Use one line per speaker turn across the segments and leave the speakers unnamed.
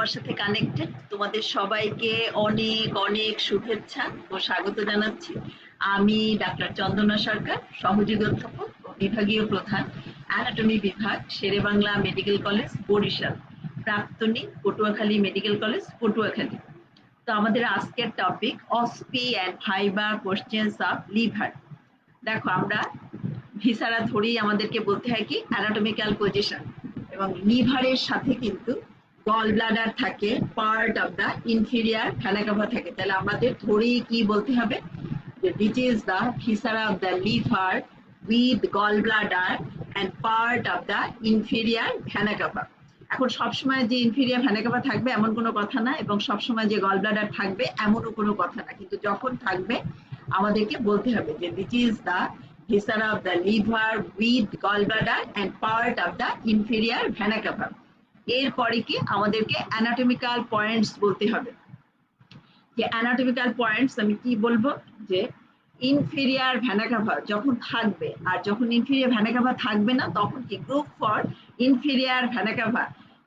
আমার সাথে কানেক্টেড তোমাদের সবাইকে অনেক অনেক শুভেচ্ছা ও স্বাগত জানাচ্ছি। আমি ডাক্তার চন্দনা সরকার, সহযোগী অধ্যাপক ও বিভাগীয় প্রধান, অ্যানাটমি বিভাগ, শেরেবাংলা মেডিকেল কলেজ, বরিশাল, প্রাক্তনী, পটুয়াখালী মেডিকেল কলেজ, পটুয়াখালী। তো আমাদের আজকের topic OSPE and viva questions of liver. দেখো, আমরা ভিসারা ধরেই আমাদেরকে বলতে হয় কি অ্যানাটমিক্যাল পজিশন, এবং লিভারের সাথে কিন্তু গল ব্লাডার থাকে, part of the inferior vena cava থাকে। তাহলে আমাদের ধরেই কি বলতে হবে যে this is the viscera of the liver with gall bladder and part of the inferior vena cava. এখন সবসময় যে ইনফিরিয়ার ভেনা কাভা থাকবে এমন কোনো কথা না, এবং সবসময় যে গল ব্লাডার থাকবে এমনও কোনো কথা না, কিন্তু যখন থাকবে আমাদেরকে বলতে হবে যে this is the viscera of the liver with gallbladder and part of the inferior vena cava। এরপরে কি আমাদেরকে অ্যানাটমিক্যাল পয়েন্টস বলতে হবে। যে অ্যানাটমিক্যাল পয়েন্টস আমি কি বলবো, যে ইনফেরিয়ার ভেনা কাভা যখন থাকবে আর যখন ইনফেরিয়ার ভেনা কাভা থাকবে না তখন কি group for inferior vena CAVA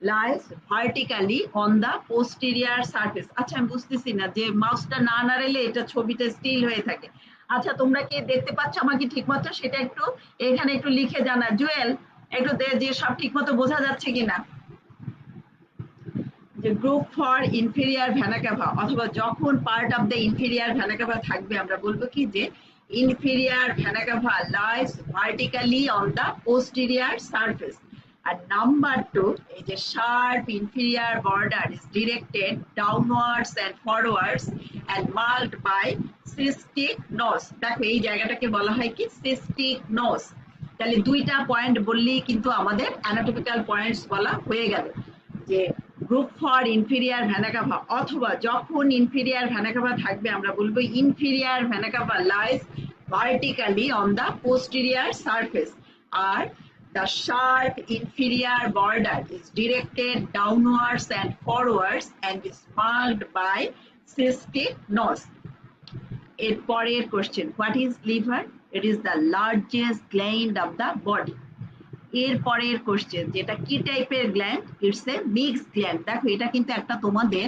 lies vertically on the posterior surface। আচ্ছা, আমি বুঝতেছি না যে মাউসটা না নাড়ালে এটা ছবিটা স্টিল হয়ে থাকে। আচ্ছা, তোমরা কি দেখতে পাচ্ছ আমাকে ঠিকমতো? সেটা একটু এখানে একটু লিখে জানা। জুয়েল, একটু দে যে সব ঠিকমতো বোঝা যাচ্ছে কিনা। যে group for inferior vena cava অথবা যখন part of the inferior vena cava থাকবে আমরা বলবো কি যে inferior vena cava lies vertically on the posterior surface. আর নাম্বার 2, এই যে sharp inferior border is directed downwards and forwards and marked by cystic notch. দেখো, এই জায়গাটাকে বলা হয় কি সিস্টিক নোজ। তাহলে দুইটা পয়েন্ট বললেই কিন্তু আমাদের অ্যানাটমিক্যাল পয়েন্টস বলা হয়ে গেল। যে group for inferior vena cava অথবা যখন ইনফেরিয়ার ভেনা কাভা থাকবে আমরা বলবো inferior vena cava lies vertically on the posterior surface, আর the sharp inferior border is directed downwards and forwards and is marked by cystic nose. এরপরের question, what is liver? It is the largest gland of the body. এরপরের question, যেটা কি টাইপের gland? It's a mixed gland. দেখো, এটা কিন্তু একটা তোমাদের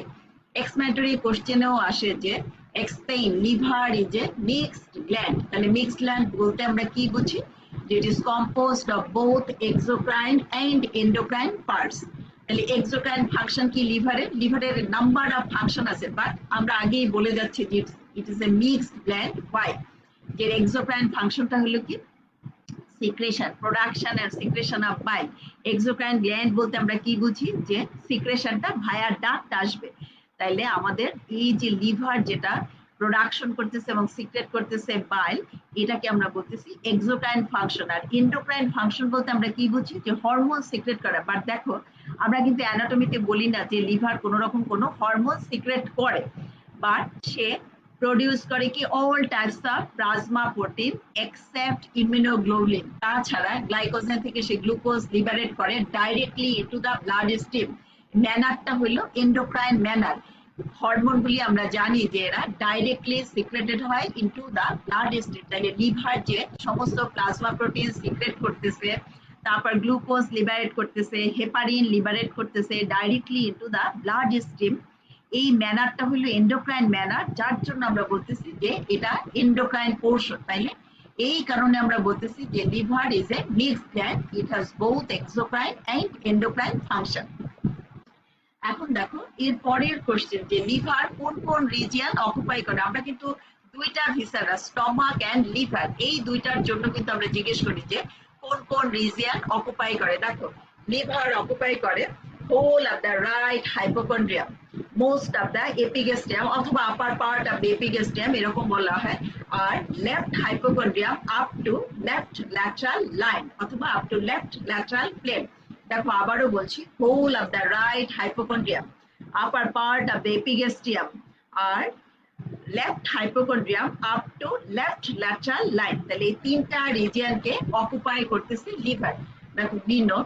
এক্সপ্লেনেটরি কোশ্চেনেও আসে যে explain liver is a mixed gland. তাহলে মিক্সড গ্ল্যান্ড বলতে আমরা কি বুঝি? যে it is composed of both exocrine and endocrine parts. তাহলে এক্সোক্রাইন ফাংশন কি লিভারের? লিভারের নাম্বার অফ ফাংশন আছে, বাট আমরা আগেই বলে যাচ্ছি যে it is a mixed gland. Why? যে এক্সোক্রাইন ফাংশনটা হলো কি secretion, production and secretion of bile. Exocrine gland বলতে আমরা কি বুঝি? যে সিক্রেশনটা ভায়া ডাক্ট আসবে। তাইলে আমাদের এই যে লিভার যেটা প্রোডাকশন করতেছে এবং সিক্রেট করতেছে বাইল, এটাকে আমরা বলতেছি এক্সোক্রাইন ফাংশন। আর এন্ডোক্রাইন ফাংশন বলতে আমরা কি বুঝি? যে হরমোন সিক্রেট করা। বাট দেখো, আমরা কিন্তু অ্যানাটমিতে বলি না যে লিভার কোনো রকম কোনো হরমোন সিক্রেট করে, বাট সে প্রডিউস করে কি all types of plasma protein except immunoglobulin. তাছাড়া গ্লাইকোজেন থেকে সে গ্লুকোজ লিবারেট করে directly into the blood stream. ম্যানারটা হলো এন্ডোক্রাইন ম্যানার। হরমোনগুলি আমরা জানি যে এরা ডাইরেক্টলি সিক্রেটেড হয় ইনটু দা ব্লাড স্ট্রিম। তাহলে লিভার যে সমস্ত প্লাজমা প্রোটিন সিক্রেট করতেছে, তারপর গ্লুকোজ লিবারেট করতেছে, হেপারিন লিবারেট করতেছে directly into the blood stream, এই ম্যানারটা হলো এন্ডোক্রাইন ম্যানার, যার জন্য আমরা বলতেছি যে এটা এন্ডোক্রাইন পোর্শন। তাইলে এই কারণে আমরা বলতেছি যে liver is a mixed gland, it has both exocrine and endocrine function. এখন দেখো এর পরের কোশ্চেন, যে লিভার কোন কোন রিজিয়ন অকুপাই করে। আমরা কিন্তু দুইটা ভিসারা, স্টমাক এন্ড লিভার, এই দুইটার জন্য কিন্তু আমরা জিজ্ঞেস করি যে কোন কোন রিজিয়ন অকুপাই করে। দেখো, লিভার অকুপাই করে whole of the right hypochondrium, most of the epigastrium অথবা upper part of the epigastrium এরকম বলা হয়, আর left hypochondrium up to left lateral line অথবা up to left lateral plane। দেখো, আবারও বলছি, whole of the right hypochondrium, upper part of the epigastrium আর left hypochondrium up to left lateral line. তাহলে এই তিনটা রিজিয়নকে অকুপাই করতেছে লিভার। দেখো, we know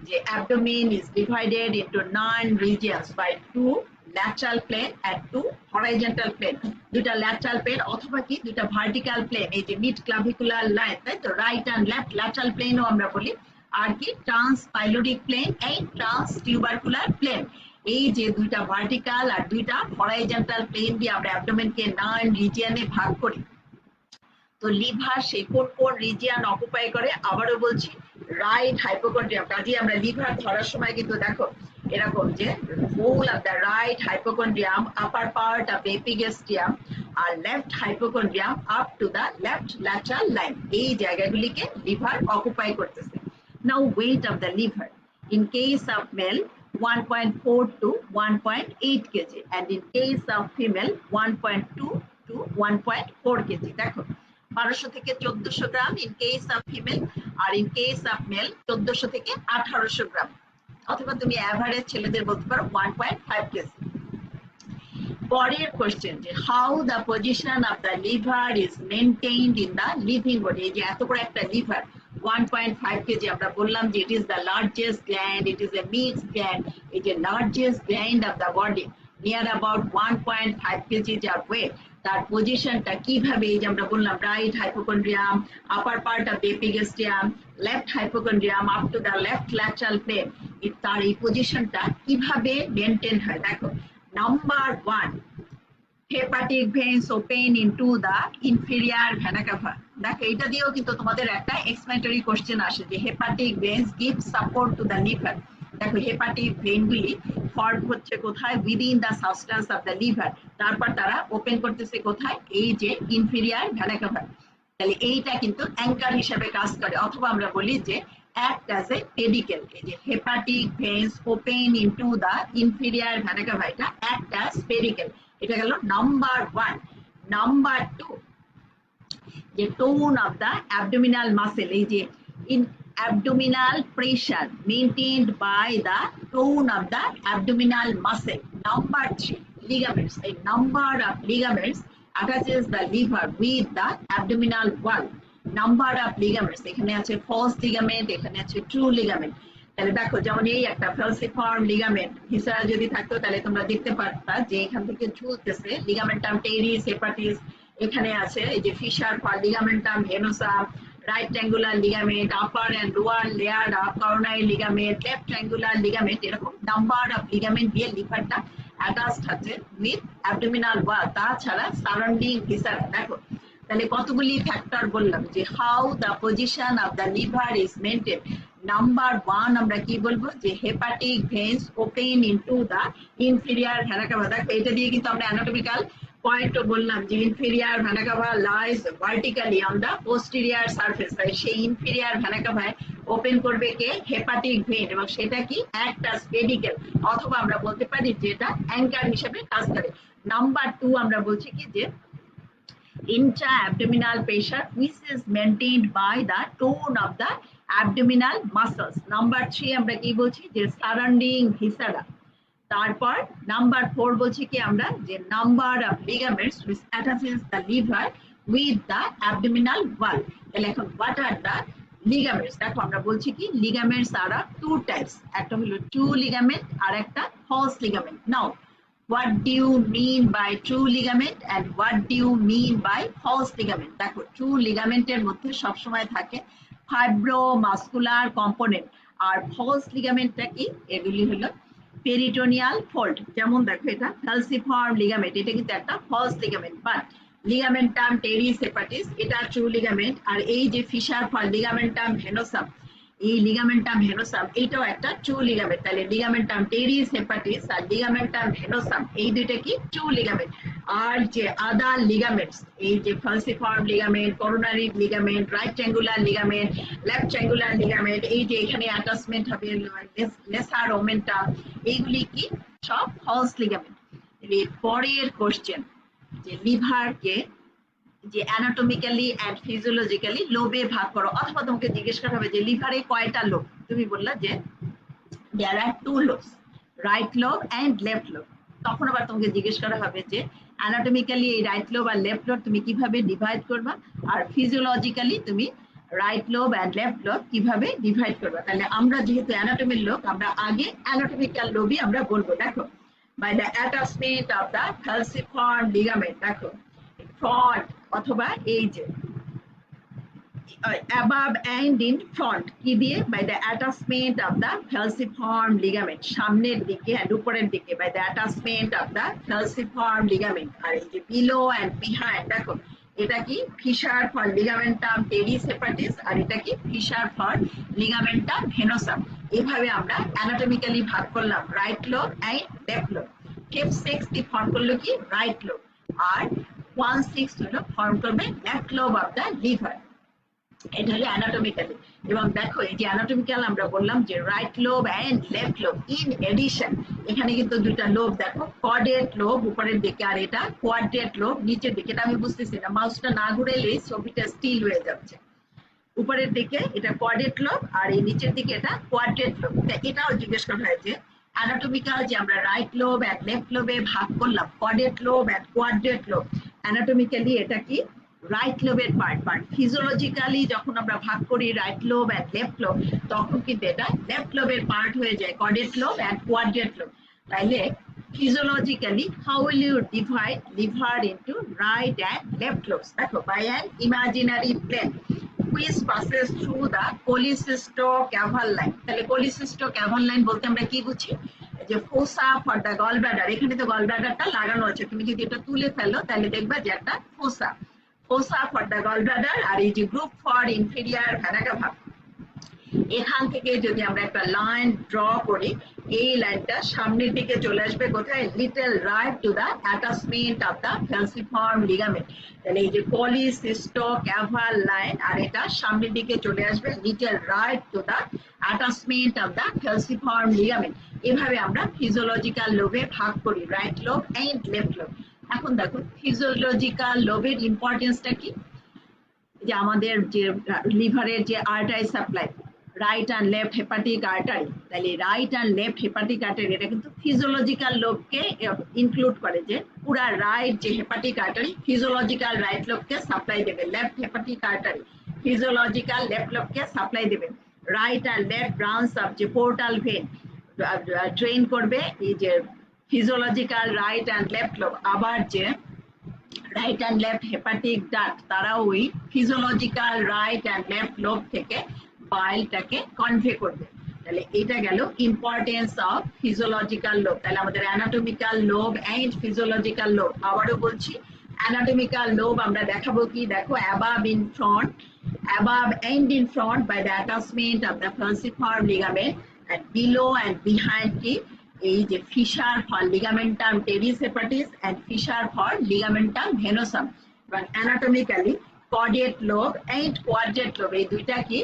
যে abdomen is divided into 9 regions by 2 lateral plane and 2 horizontal plane। দুটা lateral plane অথবা কি দুটা vertical plane, এই যে mid clavicular line, তাই তো, right and left lateral plane ও আমরা বলি, আর কি transpyloric plane and transtubercular plane. এই যে দুইটা ভার্টিক্যাল আর দুইটা হরাইজন্টাল প্লেন দিয়ে আমরা অ্যাবডোমেনকে 9 রিজিয়নে ভাগ করি। তো লিভার সেই কোন কোন রিজিয়ন অকুপাই করে, আবারও বলছি, রাইট হাইপোকন্ড্রিয়াম। কাজে আমরা লিভার ধরার সময় কিন্তু দেখো এরকম যে whole of the right hypochondrium, upper part of the epigastrium R left hypochondrium up to the left lateral line, এই জায়গাগুলিকে লিভার অকুপাই করতেছে। Now weight of the liver in case of male 1.4 to 1.8 kg and in case of female 1.2 to 1.4 kg। দেখো 1200 থেকে 1400 gram in case of female, আর in case of male 1400 থেকে 1800 গ্রাম, অথবা তুমি average ছেলেদের বলতে পারো 1.5 কেজি। পরের কোশ্চেন যে how the position of the liver is maintained in the living body. এই যে এত বড় একটা লিভার 1.5 কেজি, আমরা বললাম যে it is the largest gland, it is a mixed gland. এই যে largest gland of the body near about 1.5 KG যার ওয়েট, তার পজিশনটা কিভাবে, এই যে আমরা বললাম right hypochondrium, upper part of the epigastrium, left hypochondrium up to the left lateral plane, তার এই পজিশনটা কিভাবে মেনটেন হয়। দেখো number 1, hepatic veins open into the inferior vena cava. দেখো এটা দিয়েও কিন্তু তোমাদের একটা এক্সপ্লেনেটরি কোশ্চেন আসে যে hepatic veins give support to the liver. দেখো হেপাটিক ভেনগুলি ফর্ম হচ্ছে কোথায়, within the substance of the liver, তারপর তারা ওপেন করতেছে কোথায়, এই যে ইনফেরিয়র ভেনা ক্যাভা। তাহলে এইটা কিন্তু অ্যাঙ্কার হিসেবে কাজ করে, অথবা আমরা বলি যে act as a pedicle। এই যে hepatic veins open into the inferior vena cava, এটা act as pedicle। এটা গেল নাম্বার 1। নাম্বার 2, যে tone of the abdominal muscle, এই যে in abdominal pressure maintained by the tone of the abdominal muscle. Number 3, ligaments. A number of ligaments attaches the liver with the abdominal wall. Number of ligaments, এখানে আছে false ligament, এখানে আছে true ligament। তাহলে দেখো যেমন এই একটা falciform ligament ভিসারা যদি থাকতো তাহলে তোমরা দেখতে পারতা যে এখান থেকে ঝুলতেছে ligamentum teres hepatis, এখানে আছে এই যে fissure for ligamentum venosum, right triangular ligament, upper and lower layer of coronary ligament, left triangular ligament, এরকম নাম্বার অফ লিগামেন্ট দিয়ে লিভারটা অ্যাটাচড আছে উইথ অ্যাবডোমিনাল ওয়াল, তাছাড়া সারাউন্ডিং ভিসারা। দেখো তাহলে কতগুলি ফ্যাক্টর বললাম যে how the position of the liver is maintain. Number 1 আমরা কি বলবো যে hepatic veins open into the inferior vena cava. দেখো এটা দিয়ে কিন্তু আমরা অ্যানাটমিক্যাল পয়েন্টও বললাম যে inferior vena cava lies vertically on the posterior surface. সেই ইনফেরিয়র ভেনা ক্যাভায় ওপেন করবে কে, হেপাটিক ভেন, এবং সেটা কি অ্যাক্ট অ্যাজ পেডিকেল, অথবা আমরা বলতে পারি যে এটা অ্যাঙ্কার হিসেবে কাজ করে। নাম্বার 2 আমরা বলছি কি যে intra-abdominal pressure which is maintained by the tone of the abdominal muscles. Number 3 আমরা কি বলছি যে surrounding viscera। তারপর নাম্বার 4 বলছি কি আমরা যে number of ligaments which attaches the liver with the abdominal wall। তাহলে এখন what are the ligaments? দেখো আমরা বলছি কি ligaments are of two types, একটা হলো true ligament আর একটা false ligament। Now what do you mean by true ligament and what do you mean by false ligament? দেখো true ligament এর মধ্যে সব সময় থাকে ফাইব্রোমাসকুলার কম্পোনেন্ট, আর false ligamentটা কি, এগুলি হলো পেরিটোনিয়াল ফোল্ড। যেমন দেখো এটা falciform ligament, এটা কিন্তু একটা false ligament, but ligamentum teres hepatis এটা true ligament। আর এই যে ফিশার ফর ligamentum venosum, এই ligamentum venosum এটাও একটা true ligament। তাহলে ligamentum teres hepatis আর ligamentum venosum এই দুইটা কি true ligament। আর যে আদার ligaments, এই যে falciform ligament, coronary ligament, right triangular ligament, left triangular ligament, এই যে এখানে attachment হবে lesser omentum, এইগুলি কি সব false ligament। এর পরের কোশ্চেন যে লিভারকে যে অ্যানাটমিক্যালি এন্ড ফিজিওলজিক্যালি লোবে ভাগ করো, অথবা তোমাকে জিজ্ঞেস করা হবে যে লিভারে কয়টা লোব, তুমি বললা যে there are 2 lobes, right lobe and left lobe. তখন আবার তোমাকে জিজ্ঞেস করা হবে যে অ্যানাটমিক্যালি এই রাইট লোব আর লেফট লোব তুমি কিভাবে ডিভাইড করবা, আর ফিজিওলজিক্যালি তুমি right lobe and left lobe কিভাবে ডিভাইড করবা। তাহলে আমরা যেহেতু অ্যানাটমির লোক, আমরা আগে অ্যানাটমিক্যাল লোবই আমরা বলবো। দেখো by the attachment of the falciform ligament, দেখো ফ্রন্ট অথবা এই যে above and in front কি দিয়ে by the attachment of the falciform ligament সামনের দিকে and উপরের দিকে by the attachment of the falciform ligament আর এই যে below and behind দেখো এটা কি fissure for ligamentum teres hepatis আর এটা কি fissure for ligamentum venosum এইভাবে আমরা অ্যানাটমিক্যালি ভাগ করলাম right lobe and left lobe 5/6 the form করলো কি রাইট লোব আর 1/6 হলো ফর্ম করবে left lobe of the liver এটা হলো অ্যানাটমিক্যালি এবং দেখো এই যে অ্যানাটমিক্যাল আমরা বললাম যে right lobe and left lobe in addition এখানে কিন্তু দুইটা লোব দেখো কর্ডেট লোব উপরের দিকে আর এটা কোয়াড্রেট লোব নিচের দিকে এটা আমি বুঝতেছি না মাউসটা না ঘুরাইলে ছবিটা স্টিল হয়ে যাচ্ছে উপরের দিকে এটা কোয়াড্রেট লোব আর এই নিচের দিকে এটা কোয়াড্রেট লোব এটাও জিজ্ঞেস করা হয় যে অ্যানাটমিক্যাল যে আমরা রাইট লোব এন্ড লেফট লোবে ভাগ করলাম quadrate lobe and quadrate lobe anatomically এটা কি রাইট লোবের পার্ট বাট ফিজিওলজিক্যালি যখন আমরা ভাগ করি right lobe and left lobe তখন কিন্তু এটা লেফট লোবের পার্ট হয়ে যায় caudate lobe and quadrate lobe তাইলে physiologically how will you divide liver into right and left lobes দেখো by an imaginary plane which passes through the cholecystocaval line তাহলে cholecystocaval line বলতে আমরা কি বুঝি যে ফোসা ফর দা গল ব্লাডার এখানে তো গল ব্লাডারটা লাগানো আছে তুমি যদি এটা তুলে ফেলো তাহলে দেখবা যে একটা ফোসা ফর দা গল ব্লাডার আর এই যে গ্রুপ ফর ইনফেরিয়র ভেনা ক্যাভা এখান থেকে যদি আমরা একটা লাইন ড্র করি এই লাইনটা সামনের দিকে চলে আসবে কোথায় little right to the attachment of the falciform ligament তাহলে এই যে cholecystocaval লাইন আর এটা সামনের দিকে চলে আসবে little right to the attachment of the falciform ligament এভাবে আমরা ফিজিওলজিক্যাল লোবে ভাগ করি right lobe and left lobe এখন দেখো ফিজিওলজিক্যাল লোবের ইম্পর্টেন্সটা কি যে আমাদের যে লিভারের যে artery supply right and left hepatic artery তাহলে right and left hepatic artery এটা কিন্তু ফিজিওলজিক্যাল লোবকে ইনক্লুড করে যে পুরা রাইট যে হেপাটিক আর্টারি ফিজিওলজিক্যাল রাইট লোবকে সাপ্লাই দেবে left hepatic artery physiological left লোবকে সাপ্লাই দেবে right and left branch of যে পোর্টাল ভেন ট্রেন করবে এই যে physiological right and left lobe আবার যে right and left hepatic duct তারা ওই physiological right and left lobe থেকে বাইলটাকে কনভে করবে তাহলে এটা গেল ইম্পর্টেন্স অফ ফিজিওলজিক্যাল লোব তাহলে আমাদের anatomical lobe and physiological lobe আবারও বলছি অ্যানাটমিক্যাল লোব আমরা দেখাবো কি দেখো above and in front by the attachment of the falciform ligament and below and behind কি এই যে fissure for ligamentum teres hepatis and fissure for ligamentum venosum এবং anatomically caudate lobe and quadrate lobe এই দুইটা কি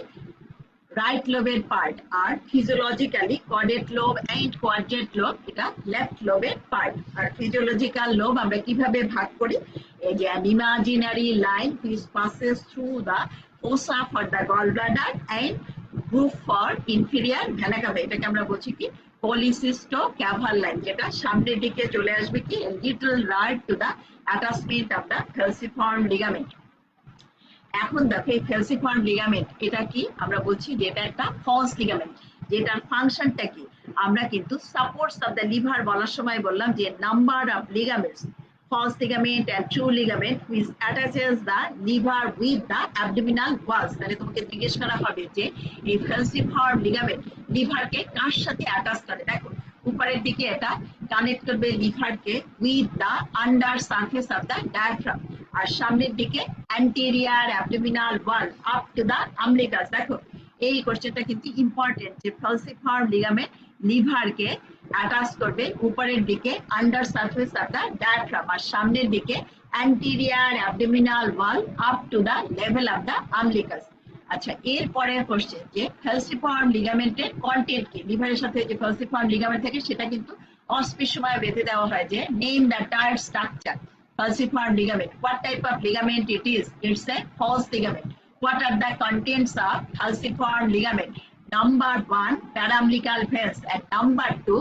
right লোবের part আর physiologically caudate lobe and quadrate lobe এটা লেফট লোবের পার্ট আর ফিজিওলজিক্যাল লোব আমরা কিভাবে ভাগ করি এই যে an imaginary line which passes through the fossa for the gallbladder and groove for inferior vena cava এটাকে আমরা বলছি কি cholecystocaval line যেটা সামনের দিকে চলে আসবে কি little right to the attachment of the falciform ligament এখন দেখো এই falciform ligament এটা কি আমরা বলছি যে এটা একটা false ligament যেটার ফাংশনটা কি আমরা কিন্তু সাপোর্টস অফ দা লিভার বলার সময় বললাম যে number of ligaments false ligament and true ligament which attaches the liver with the abdominal walls তাহলে তোমাকে জিজ্ঞেস করা হবে যে এই falciform ligament লিভারকে কার সাথে অ্যাটাচ করে দেখো উপরের দিকে এটা কানেক্ট করবে লিভারকে with the under surface of the diaphragm আর সামনের দিকে anterior abdominal wall up to the umbilicus দেখো এই কোশ্চেনটা কিন্তু ইম্পর্টেন্ট যে falciform ligament লিভারকে অ্যাটাচ করবে উপরের দিকে under surface of the diaphragm আর সামনের দিকে anterior abdominal wall up to the level of the umbilicus আচ্ছা এর পরের কোশ্চেন যে falciform লিগামেন্টের কন্টেন্ট কি লিভারের সাথে যে falciform লিগামেন্ট থাকে সেটা কিন্তু অস্পিশ সময় বেঁধে দেওয়া হয় যে name the tyre structure falciform ligament what type of ligament it is it's a false ligament what are the contents of falciform ligament number 1 paraumbilical veins and number 2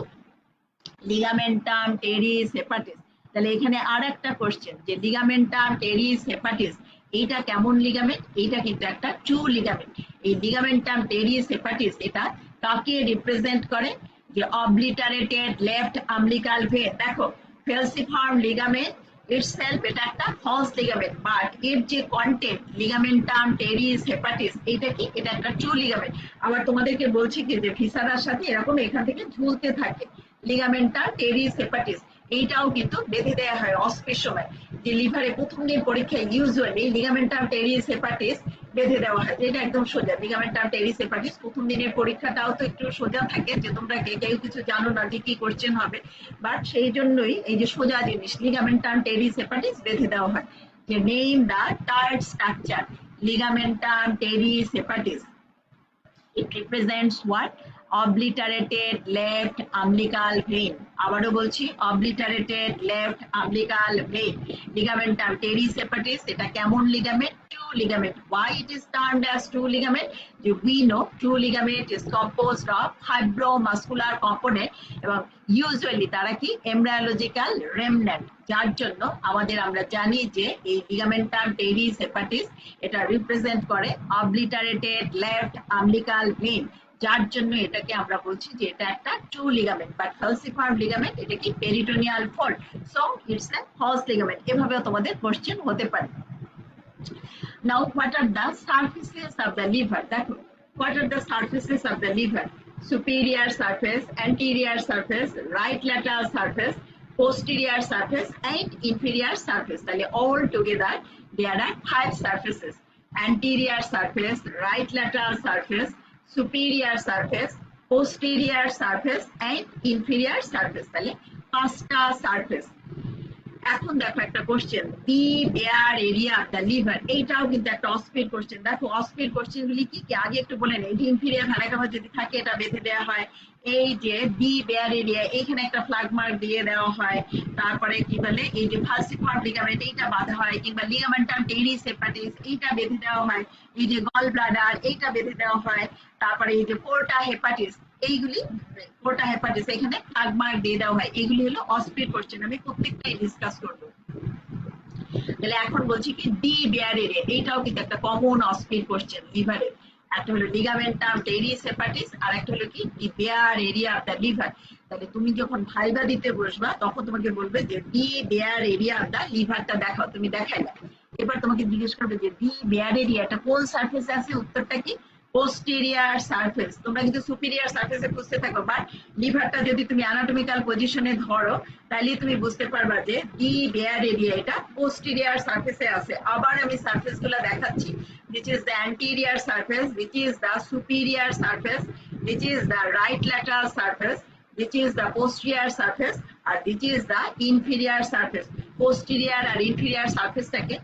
ligamentum teres hepatis তাহলে এখানে আরেকটা question যে ligamentum teres hepatis এইটা কেমন ligament এইটা কিন্তু একটা true ligament এই ligamentum teres hepatis এটা কাকে রিপ্রেজেন্ট করে যে অবলিটারেটেড লেফট আমবিলিকাল ভেন দেখো falciform ligament itself এটা একটা false ligament, but এর যে content ligamentum teres hepatis এটা কি, এটা একটা true ligament। আবার তোমাদেরকে বলছি কি যে ভিসারার সাথে এরকম এখান থেকে ঝুলতে থাকে ligamentum teres hepatis, এইটাও কিন্তু বেঁধে দেওয়া হয় অস্পের সময়। যে লিভারে প্রথম দিন পরীক্ষায় ইউজুয়ালি ligamentum teres hepatis বেঁধে দেওয়া হয়, যেটা একদম সোজা। ligamentum teres hepatis প্রথম দিনের পরীক্ষাটাও তো একটু সোজা থাকে, যে তোমরা কেউ কিছু জানো না যে কি কোশ্চেন হবে, বাট সেই জন্যই এই যে সোজা জিনিস ligamentum teres hepatis বেঁধে দেওয়া হয়। যে name the টার্ড structure ligamentum teres hepatis, it represents what? Obliterated left umbilical vein। আবারও বলছি, obliterated left umbilical vein। ligamentum teres hepatis এটা কেমন ligament? true ligament। why it is termed as true ligament? we know true ligament is composed of fibromuscular component এবং usually তারা কি embryological remnant, যার জন্য আমরা জানি যে এই ligamentum teres hepatis এটা রিপ্রেজেন্ট করে obliterated left umbilical vein, যার জন্য এটাকে আমরা বলছি যে এটা একটা true ligament, but falciform ligament এটা কি peritoneal fold, so it's a false ligament। এভাবেও তোমাদের কোশ্চেন হতে পারে। Now what are the surfaces of the liver? দেখো, what are the surfaces of the liver? Superior surface, anterior surface, right lateral surface, posterior surface and inferior surface। তাহলে all together there are 5 surfaces: anterior surface, right lateral surface, superior surface, posterior surface and inferior surface। তাহলে 5টা surface. এখন দেখো একটা question, the bare area of the liver, এইটাও কিন্তু একটা অস্পির question. দেখো অস্পির কোশ্চেন গুলি কি কি আগে একটু বলে নেই। ইনফিরিয়ার ভ্যানা কাভা যদি থাকে এটা বেঁধে দেওয়া হয়। এই যে দি বেয়ার এরিয়া, এইখানে একটা ফ্ল্যাগ মার্ক দিয়ে দেওয়া হয়। তারপরে কি বলে, এই যে ফালসিফর্ম লিগামেন্ট এইটা বাঁধা হয়, কিংবা লিগামেন্টাম টেরিস হেপাটিস এইটা বেঁধে দেওয়া হয়। এই যে গল ব্লাডার এইটা বেঁধে দেওয়া হয়। তারপরে এই যে পোর্টা হেপাটিস, এইগুলি পোর্টা হেপাটিস এখানে ফ্ল্যাগ মার্ক দিয়ে দেওয়া হয়। এইগুলি হলো অস্পির কোশ্চেন, আমি প্রত্যেকটাই ডিসকাস করবো। তাহলে এখন বলছি কি, ডি বেয়ার এরিয়া, এইটাও কিন্তু একটা কমন অস্পির কোশ্চেন লিভারের। একটা হলো লিগামেন্টাম টেরিস হেপাটিস, আর একটা হলো কি the bare area of the liver. তাহলে তুমি যখন ভাইবা দিতে বসবা তখন তোমাকে বলবে যে the bare area of the লিভারটা দেখাও, তুমি দেখাইলা। এবার তোমাকে জিজ্ঞেস করবে যে ডি বেয়ার এরিয়াটা কোন সারফেসে আছে, উত্তরটা কি পোস্টেরিয়ার সারফেস। তোমরা কিন্তু সুপিরিয়ার সারফেসে বুঝতে থাকো, বাট লিভারটা যদি তুমি অ্যানাটমিক্যাল পজিশনে ধরো তাহলে তুমি বুঝতে পারবা যে ডি বেয়ার এরিয়া এটা পোস্টেরিয়ার সারফেসে আছে। আবার আমি সারফেস গুলো দেখাচ্ছি, which is the anterior surface, which is the superior surface, which is the right lateral surface, which is the posterior surface, R which is the inferior surface। posterior R inferior সারফেসটাকে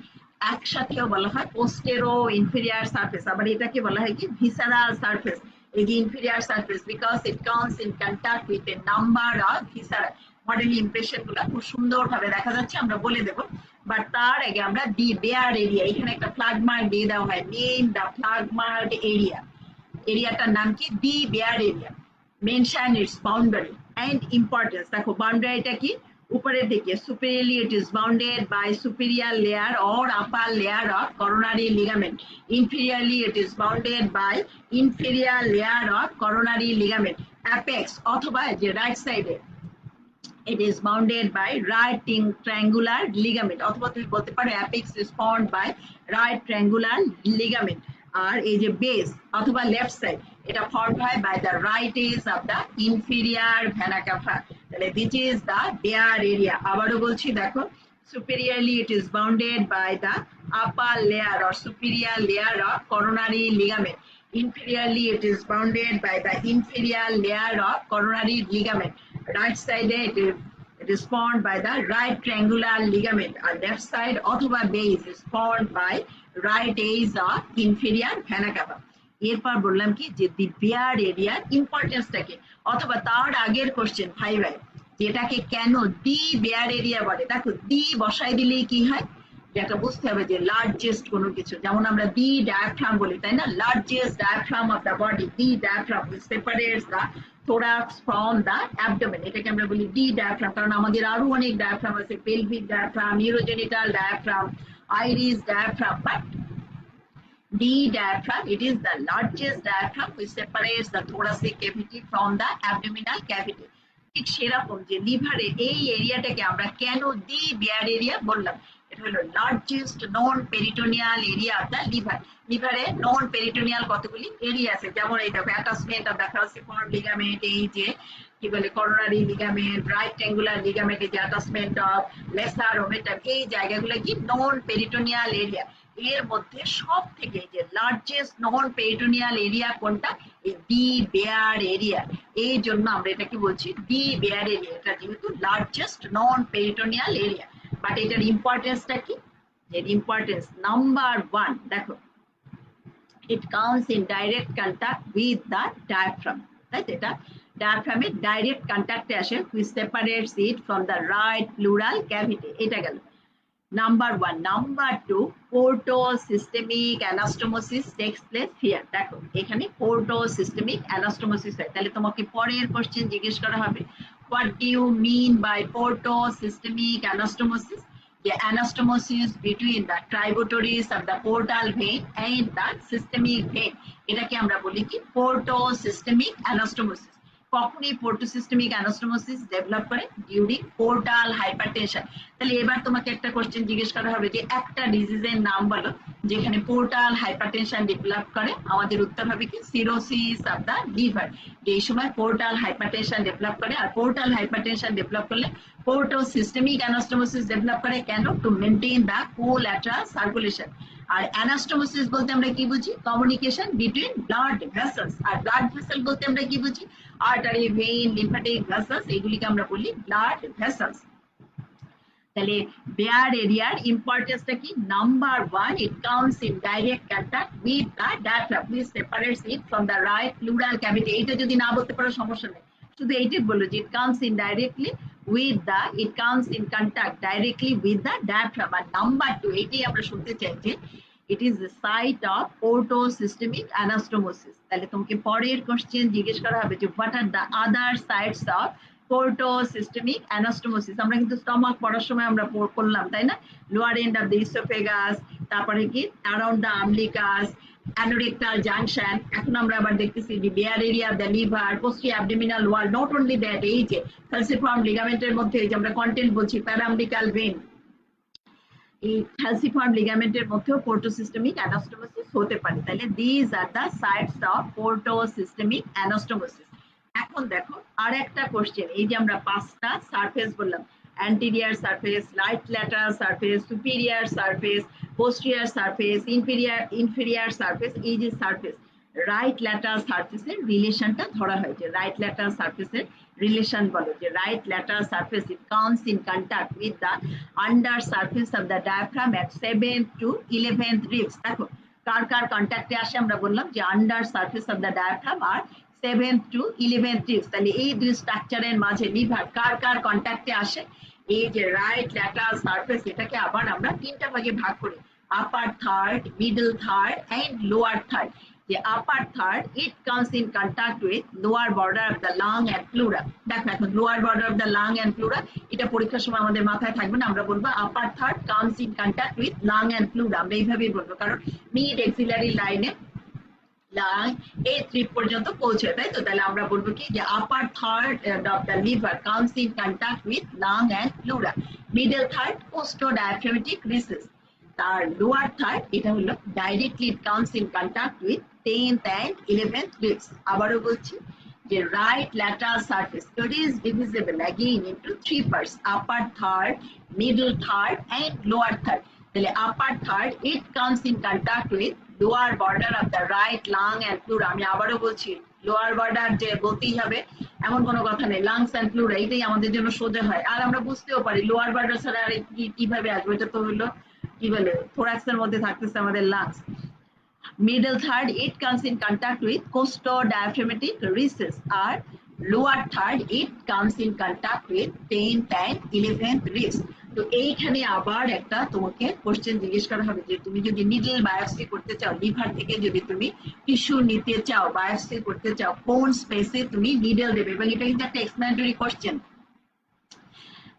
একসাথেও বলা হয় পোস্টেরো inferior surface, আবার এটাকে বলা হয় কি visceral surface. এই যে inferior surface, because it comes in contact with a number of viscera. মডেলি ইমপ্রেশন গুলো খুব সুন্দর ভাবে দেখা যাচ্ছে, আমরা বলে দেব। বাট তার আগে আমরা দি বেয়ার এরিয়া, এখানে একটা ফ্ল্যাগ মার্ক দিয়ে দেওয়া হয়, name the flag mark area. এরিয়াটার নাম কি the bare area. Mention its boundary and importance. দেখো বাউন্ডারিটা কি, উপরের দিকে superiorly it is bounded by superior layer or upper layer of coronary ligament, inferiorly it is bounded by inferior layer of coronary ligament, apex অথবা যে right সাইডে it is bounded by right triangular ligament, অথবা তুমি বলতে পারো apex is formed by right triangular ligament। আর এই যে base অথবা লেফট সাইড এটা ফর্ম হয় by the right edge of the inferior vena cava. তাহলে this is the bare area. আবারও বলছি, দেখো superiorly it is bounded by the upper layer or superior layer of coronary ligament, inferiorly it is bounded by the inferior layer of coronary ligament, right side it is formed by the right triangular ligament, and left side অথবা base is formed by right edge of inferior vena cava। এরপর বললাম কি যে দি bear এরিয়ার ইম্পর্টেন্সটা কি, অথবা তার আগের কোশ্চেন ভাই যেটাকে কেন দি বেয়ার এরিয়া বলে। দেখো দি বসাই দিলেই কি হয়, যেটা বুঝতে হবে যে লার্জেস্ট কোনো কিছু, যেমন আমরা দি ডায়াফ্রাম বলি তাই না, largest diaphragm of the body, the diaphragm separates the thorax from the abdomen, এটাকে আমরা বলি ডি ডায়াফ্রাম। কারণ আমাদের আরো অনেক ডায়াফ্রাম আছে, pelvic diaphragm, urogenital diaphragm, iris diaphragm, but D diaphragm, it is the largest diaphragm which separates the thoracic cavity from the abdominal cavity. ঠিক সেরকম যে লিভারে এই এরিয়াটাকে আমরা কেন দি বেয়ার এরিয়া বললাম, এটা হলো largest non peritoneal area of the liver. লিভারে নন পেরিটোনিয়াল কতগুলি এরিয়া আছে, যেমন এই দেখো অ্যাটাচমেন্ট অফ দ্য ক্রাসিফর্ম লিগামেন্ট, এই যে কি বলে coronary ligament, right angular ligament, এই যে অ্যাটাচমেন্ট অফ লেসার ওমেটাম, এই জায়গাগুলো কি নন পেরিটোনিয়াল এরিয়া। এর মধ্যে সব থেকে যে লার্জেস্ট নন পেরিটোনিয়াল এরিয়া কোনটা, এই দি বেয়ার এরিয়া। এই জন্য আমরা এটাকে বলছি দি বেয়ার এরিয়া, এটা যেহেতু largest non peritoneal area. But এটার ইম্পর্টেন্সটা কি, এর ইম্পর্টেন্স নাম্বার 1 দেখো, it comes in direct contact with the diaphragm, তাই তো, এটা ডায়াফ্রামের ডাইরেক্ট কন্ট্যাক্টে আসে, which separates it from the right pleural cavity। এটা গেল number 1। Number 2, portosystemic anastomosis takes place here। দেখো এখানে portosystemic anastomosis হয়, তাহলে তোমাকে পরের কোশ্চেন জিজ্ঞেস করা হবে, what do you mean by portosystemic anastomosis? The anastomosis between the tributaries of the portal vein and the systemic vein, এটাকে আমরা বলি কি portosystemic anastomosis। কখন এই পোর্টোসিস্টেমিক অ্যানাস্টোমোসিস ডেভেলপ করে, ডিউরিং পোর্টাল হাইপারটেনশন। তাহলে এবার তোমাকে একটা কোশ্চেন জিজ্ঞেস করা হবে যে একটা ডিজিজের নাম বলো যেখানে পোর্টাল হাইপারটেনশন ডেভেলপ করে, আমাদের উত্তর হবে কি সিরোসিস অফ দ্য লিভার। এই সময় পোর্টাল হাইপারটেনশন ডেভেলপ করে, আর পোর্টাল হাইপারটেনশন ডেভেলপ করলে পোর্টোসিস্টেমিক অ্যানাস্টোমোসিস ডেভেলপ করে, কেন, to maintain the collateral circulation. আর অ্যানাস্টোমোসিস বলতে আমরা কি বুঝি, কমিউনিকেশন বিটুইন ব্লাড ভেসেলস। আর ব্লাড ভেসেল বলতে আমরা কি বুঝি, আর্টারি, ভেইন, লিম্ফ্যাটিক ভেসেলস, এগুলিকে আমরা বলি ব্লাড ভেসেলস। তাহলে বেয়ার এরিয়ার ইম্পর্টেন্সটা কি, number 1, it comes in direct contact with the diaphragm which separates it from the right pleural cavity। এটা যদি না বলতে পারো সমস্যা নেই, শুধু এইটাই বললো যে it comes in directly with the, it comes in contact directly with the diaphragm। আর নাম্বার 2, এটাই আমরা শুনতে চাই যে it is the site of portosystemic anastomosis। তাহলে তোমাকে পরের কোশ্চেন জিজ্ঞেস করা হবে যে what are the other sites of portosystemic anastomosis। আমরা কিন্তু স্টমাক পড়ার সময় আমরা করলাম, তাই না, lower end of the oesophagus, তারপরে কি around the umbilicus, anorectal junction. এখন আমরা আবার দেখতেছি যে bare area of the liver, posterior abdominal wall. Not only that, এই যে ফালসিফর্ম লিগামেন্টের মধ্যে এই যে আমরা কন্টেন্ট বলছি প্যারামবিকাল ভেন, এই ফ্যালসিফর্ম লিগামেন্টের মধ্যেও পোর্টোসিস্টেমিক অ্যানাস্টোমোসিস হতে পারে। তাহলে these are the sites of portosystemic anastomosis. এখন দেখো আর একটা কোশ্চেন, এই যে আমরা 5টা সারফেস বললাম, anterior surface, right lateral surface, superior surface, posterior surface, inferior surface. এই যে সারফেস, রাইট ল্যাটারাল সারফেসের রিলেশনটা ধরা হয়েছে, রাইট ল্যাটারাল সারফেসের রিলেশন বলো যে right lateral surface it comes in contact with the under surface of the diaphragm at 7th to 11th ribs। দেখো কার কার কন্ট্যাক্টে আসে, আমরা বললাম যে under surface of the diaphragm আর 7th to 11th ribs। তাহলে এই দুই স্ট্রাকচারের মাঝে লিভার কার কার কন্ট্যাক্টে আসে, এই যে রাইট ল্যাটারাল সারফেস, এটাকে আবার আমরা 3টা ভাগে ভাগ করি, upper third, middle third and lower third. The upper third, it comes in contact with lower border of the lung and pleura। দেখো এখন lower border of the lung and pleura, এটা পরীক্ষার সময় আমাদের মাথায় থাকবে না, আমরা বলবো upper third comes in contact with lung and pleura। আমরা এইভাবেই বলবো, কারণ মিড এক্সিলারি লাইনে লাং এই ট্রিপ পর্যন্ত পৌঁছে, তাই তো। তাহলে আমরা বলবো কি যে upper third of the liver comes in contact with lung and pleura, middle third postdiaphragmatic recess, তার লোয়ার থার্ড এটা হলো directly it comes in contact with 10th and 11th ribs। আবারও বলছি যে right lateral surface it is divisible again into 3 parts, upper third, middle third and lower third. তাহলে upper third it comes in contact with lower border of the right lung and pleura. আমি আবারও বলছি lower border যে বলতেই হবে এমন কোনো কথা নেই, লাংস অ্যান্ড প্লুরা এটাই আমাদের জন্য সোজা হয়, আর আমরা বুঝতেও পারি লোয়ার বর্ডার ছাড়া আর কিভাবে আসবে, এটা তো হলো কি বলে থোরাক্সের মধ্যে থাকতেছে আমাদের lungs. Middle third, it comes in contact with costodiaphragmatic recess, আর lower third, it comes in contact with 10th and 11th ribs। তো এইখানে আবার একটা তোমাকে কোশ্চেন জিজ্ঞেস করা হবে যে তুমি যদি নিডল বায়োপসি করতে চাও, লিভার থেকে যদি তুমি টিস্যু নিতে চাও, বায়োপসি করতে চাও, কোন স্পেসে তুমি নিডল দেবে, এবং এটা কিন্তু একটা এক্সপ্লেনেটরি কোশ্চেন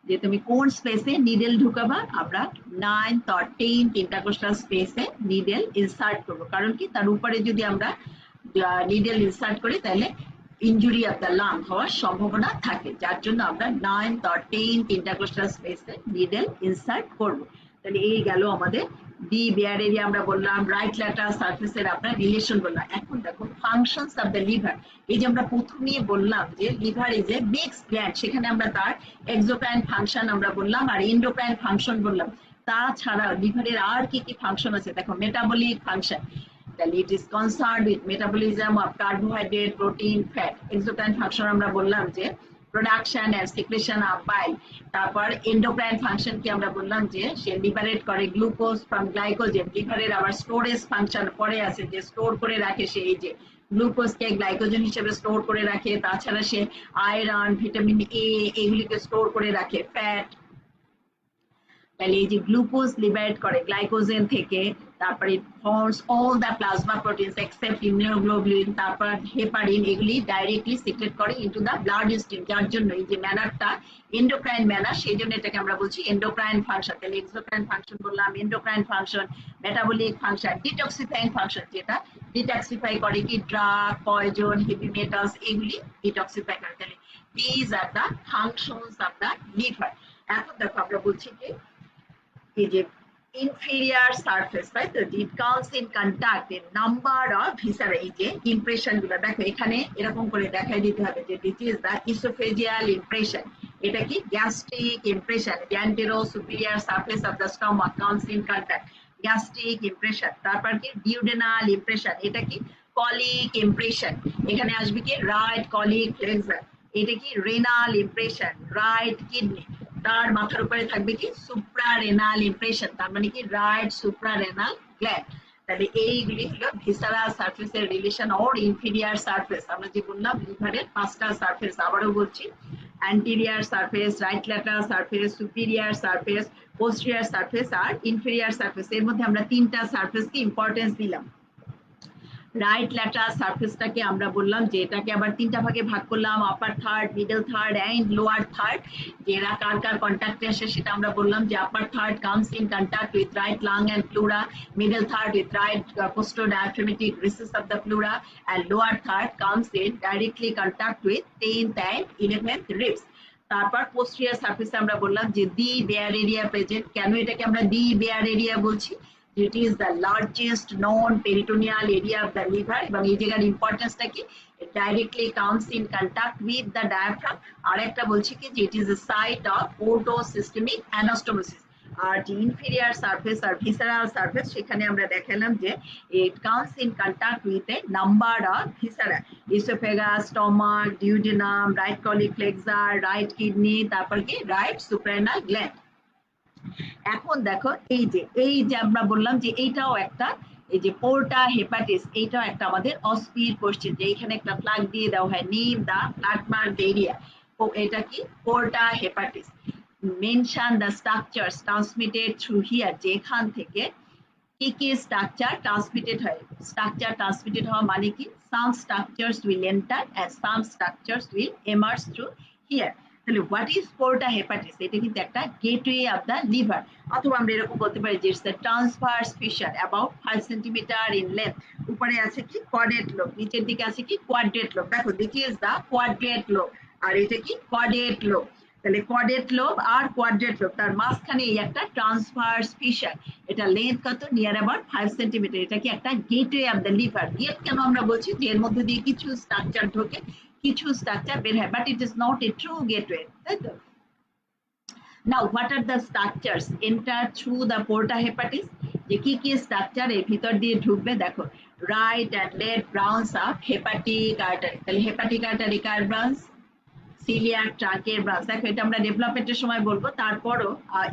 যে তুমি কোন স্পেসে নিডল ঢুকাবা। আমরা 9th or 10th ইন্টারকোস্টাল স্পেসে নিডল ইনসার্ট করবো, কারণ কি তার উপরে যদি আমরা নিডল ইনসার্ট করি তাহলে ইনজুরি অফ দ্য লাং হওয়ার সম্ভাবনা থাকে, যার জন্য আমরা 9th or 10th ইন্টারকোস্টাল স্পেসে নিডল ইনসার্ট করব। তাহলে এই গেল আমাদের ডি বেয়ার এরিয়া আমরা বললাম, রাইট ল্যাটারাল সারফেসের আপনার রিলেশন বললাম। এখন দেখো ফাংশনস অফ দ্য লিভার। এই যে আমরা প্রথমেই বললাম যে liver is A mix gland, সেখানে আমরা তার এক্সোক্রাইন ফাংশন আমরা বললাম আর এন্ডোক্রাইন ফাংশন বললাম। তাছাড়া লিভারের আর কি কি ফাংশন আছে দেখো, মেটাবলিক ফাংশন, তাহলে it is concerned with metabolism of carbohydrate, protein, fat. Exocrine function আমরা বললাম যে production and secretion of bile. তারপর এন্ডোক্রাইন ফাংশন কি আমরা বললাম যে সে লিভারেট করে গ্লুকোজ ফ্রম গ্লাইকোজেন। লিভারের আবার স্টোরেজ ফাংশন পরে আছে, যে স্টোর করে রাখে সে এই যে গ্লুকোজকে গ্লাইকোজেন হিসেবে স্টোর করে রাখে। তাছাড়া সে আয়রন, ভিটামিন এ এগুলিকে স্টোর করে রাখে, ফ্যাট। তাহলে এই যে গ্লুকোজ লিবারেট করে গ্লাইকোজেন থেকে, তারপরে forms all the plasma proteins except immunoglobulin, তারপর হেপারিন, এগুলি ডাইরেক্টলি সিক্রেট করে ইনটু দ্য ব্লাড স্ট্রিম, যার জন্য এই যে ম্যানারটা এন্ডোক্রাইন ম্যানার, সেই জন্য এটাকে আমরা বলছি এন্ডোক্রাইন ফাংশন। তাহলে এক্সোক্রাইন ফাংশন বললাম, endocrine function, metabolic function, detoxifying function, যেটা ডিটক্সিফাই করে কি ড্রাগ, পয়জন, হেভি মেটালস, এগুলি ডিটক্সিফাই করে। তাহলে these are the functions of the liver. এখন দেখো আমরা বলছি কি এই যে inferior surface, right? So it comes in contact in number of viscera, এই যে ইমপ্রেশন গুলো দেখো এখানে এরকম করে দেখাই দিতে হবে যে this is the esophageal impression, এটা কি gastric impression, the antero superior surface of the stomach comes in contact, gastric impression. তারপর কি ডিউডেনাল ইমপ্রেশন, এটা কি কলিক ইমপ্রেশন, এখানে আসবে কি রাইট কলিক ফ্লেক্সার। এটা কি রেনাল ইমপ্রেশন, রাইট কিডনি। তার মাথার উপরে থাকবে কি সুপ্রারেনাল ইমপ্রেশন, তার মানে কি রাইট সুপ্রারেনাল গ্ল্যান্ড। তাহলে এইগুলি হলো ভিসারাল সারফেসের রিলেশন অর ইনফিরিয়ার সারফেস। আমরা যে বললাম লিভারের 5টা সারফেস, আবারও বলছি, anterior surface, right lateral surface, superior surface, posterior surface আর ইনফিরিয়ার সারফেস। এর মধ্যে আমরা 3টা সারফেসকে ইম্পর্টেন্স দিলাম। রাইট ল্যাটারাল সারফেসটাকে আমরা বললাম যে এটাকে আবার 3টা ভাগে ভাগ করলাম, upper third, middle third and lower third. যেটা কার কার কন্ট্যাক্টে আসে সেটা আমরা বললাম যে upper third comes in contact with right lung and pleura, middle third with right postdiaphragmatic recess of the pleura, and lower third comes in directly contact with 10th and 11th ribs. তারপর posterior সারফেসে আমরা বললাম যে দি bare area present. কেন এটাকে আমরা দি bare area বলছি? It is the largest known peritoneal area of the liver, এবং এই জায়গার ইম্পর্টেন্সটা কি, it directly comes in contact with the diaphragm। আর একটা বলছি কি যে it is a site of portosystemic anastomosis। আর যে ইনফেরিয়ার সারফেস আর ভিসারাল সারফেস, সেখানে আমরা দেখালাম যে it comes in contact with a number of viscera, esophagus, stomach, duodenum, right colic flexure, right kidney, তারপর কি রাইট সুপ্রারেনাল গ্ল্যান্ড। এখন দেখো এই যে আমরা বললাম যে এইটাও একটা, এই যে পোর্টা হেপাটিস, এইটাও একটা আমাদের অস্পির কোশ্চেন, যে এখানে একটা ফ্ল্যাগ দিয়ে দেওয়া হয়, name the flag mark area. এটা কি porta hepatis. Mention the structures transmitted through here, যে এখান থেকে কি কি স্ট্রাকচার ট্রান্সমিটেড হয়। স্ট্রাকচার ট্রান্সমিটেড হওয়া মানে কি, some structures will enter and some structures will emerge through here. তাহলে হোয়াট ইজ পোর্টা হেপাটিস? এটা কিন্তু একটা গেটওয়ে অফ দ্য লিভার, অথবা আমরা এরকম বলতে পারি যে it's the transverse fissure about 5 centimetre in length. উপরে আছে কি কোয়াড্রেট লোব, নিচের দিকে আছে কি কোয়াড্রেট লোব। দেখো this is the quadrate lobe আর এটা কি কোয়াড্রেট লোব। তাহলে কোয়াড্রেট লোব আর কোয়াড্রেট লোব, তার মাঝখানে এই একটা ট্রান্সভার্স ফিশার, এটা লেন্থ কত, নিয়ার অ্যাবাউট 5 সেন্টিমিটার। এটা কি একটা gateway of the liver. Gate কেন আমরা বলছি, যে এর মধ্যে দিয়ে কিছু স্ট্রাকচার ঢোকে, কিছু স্ট্রাকচার বের হয়, but it is not a true gateway, তাই তো। Now what are the structures enter through the porta hepatis, যে কি কি স্ট্রাকচার এর ভিতর দিয়ে ঢুকবে। দেখো right and left branch of hepatic artery. তাহলে হেপাটিক আর্টারি কার ব্রাঞ্চ, সিলিয়াক ট্রাঙ্কের ব্রাঞ্চ। দেখো এটা আমরা ডেভেলপমেন্টের সময় বলবো, তারপরও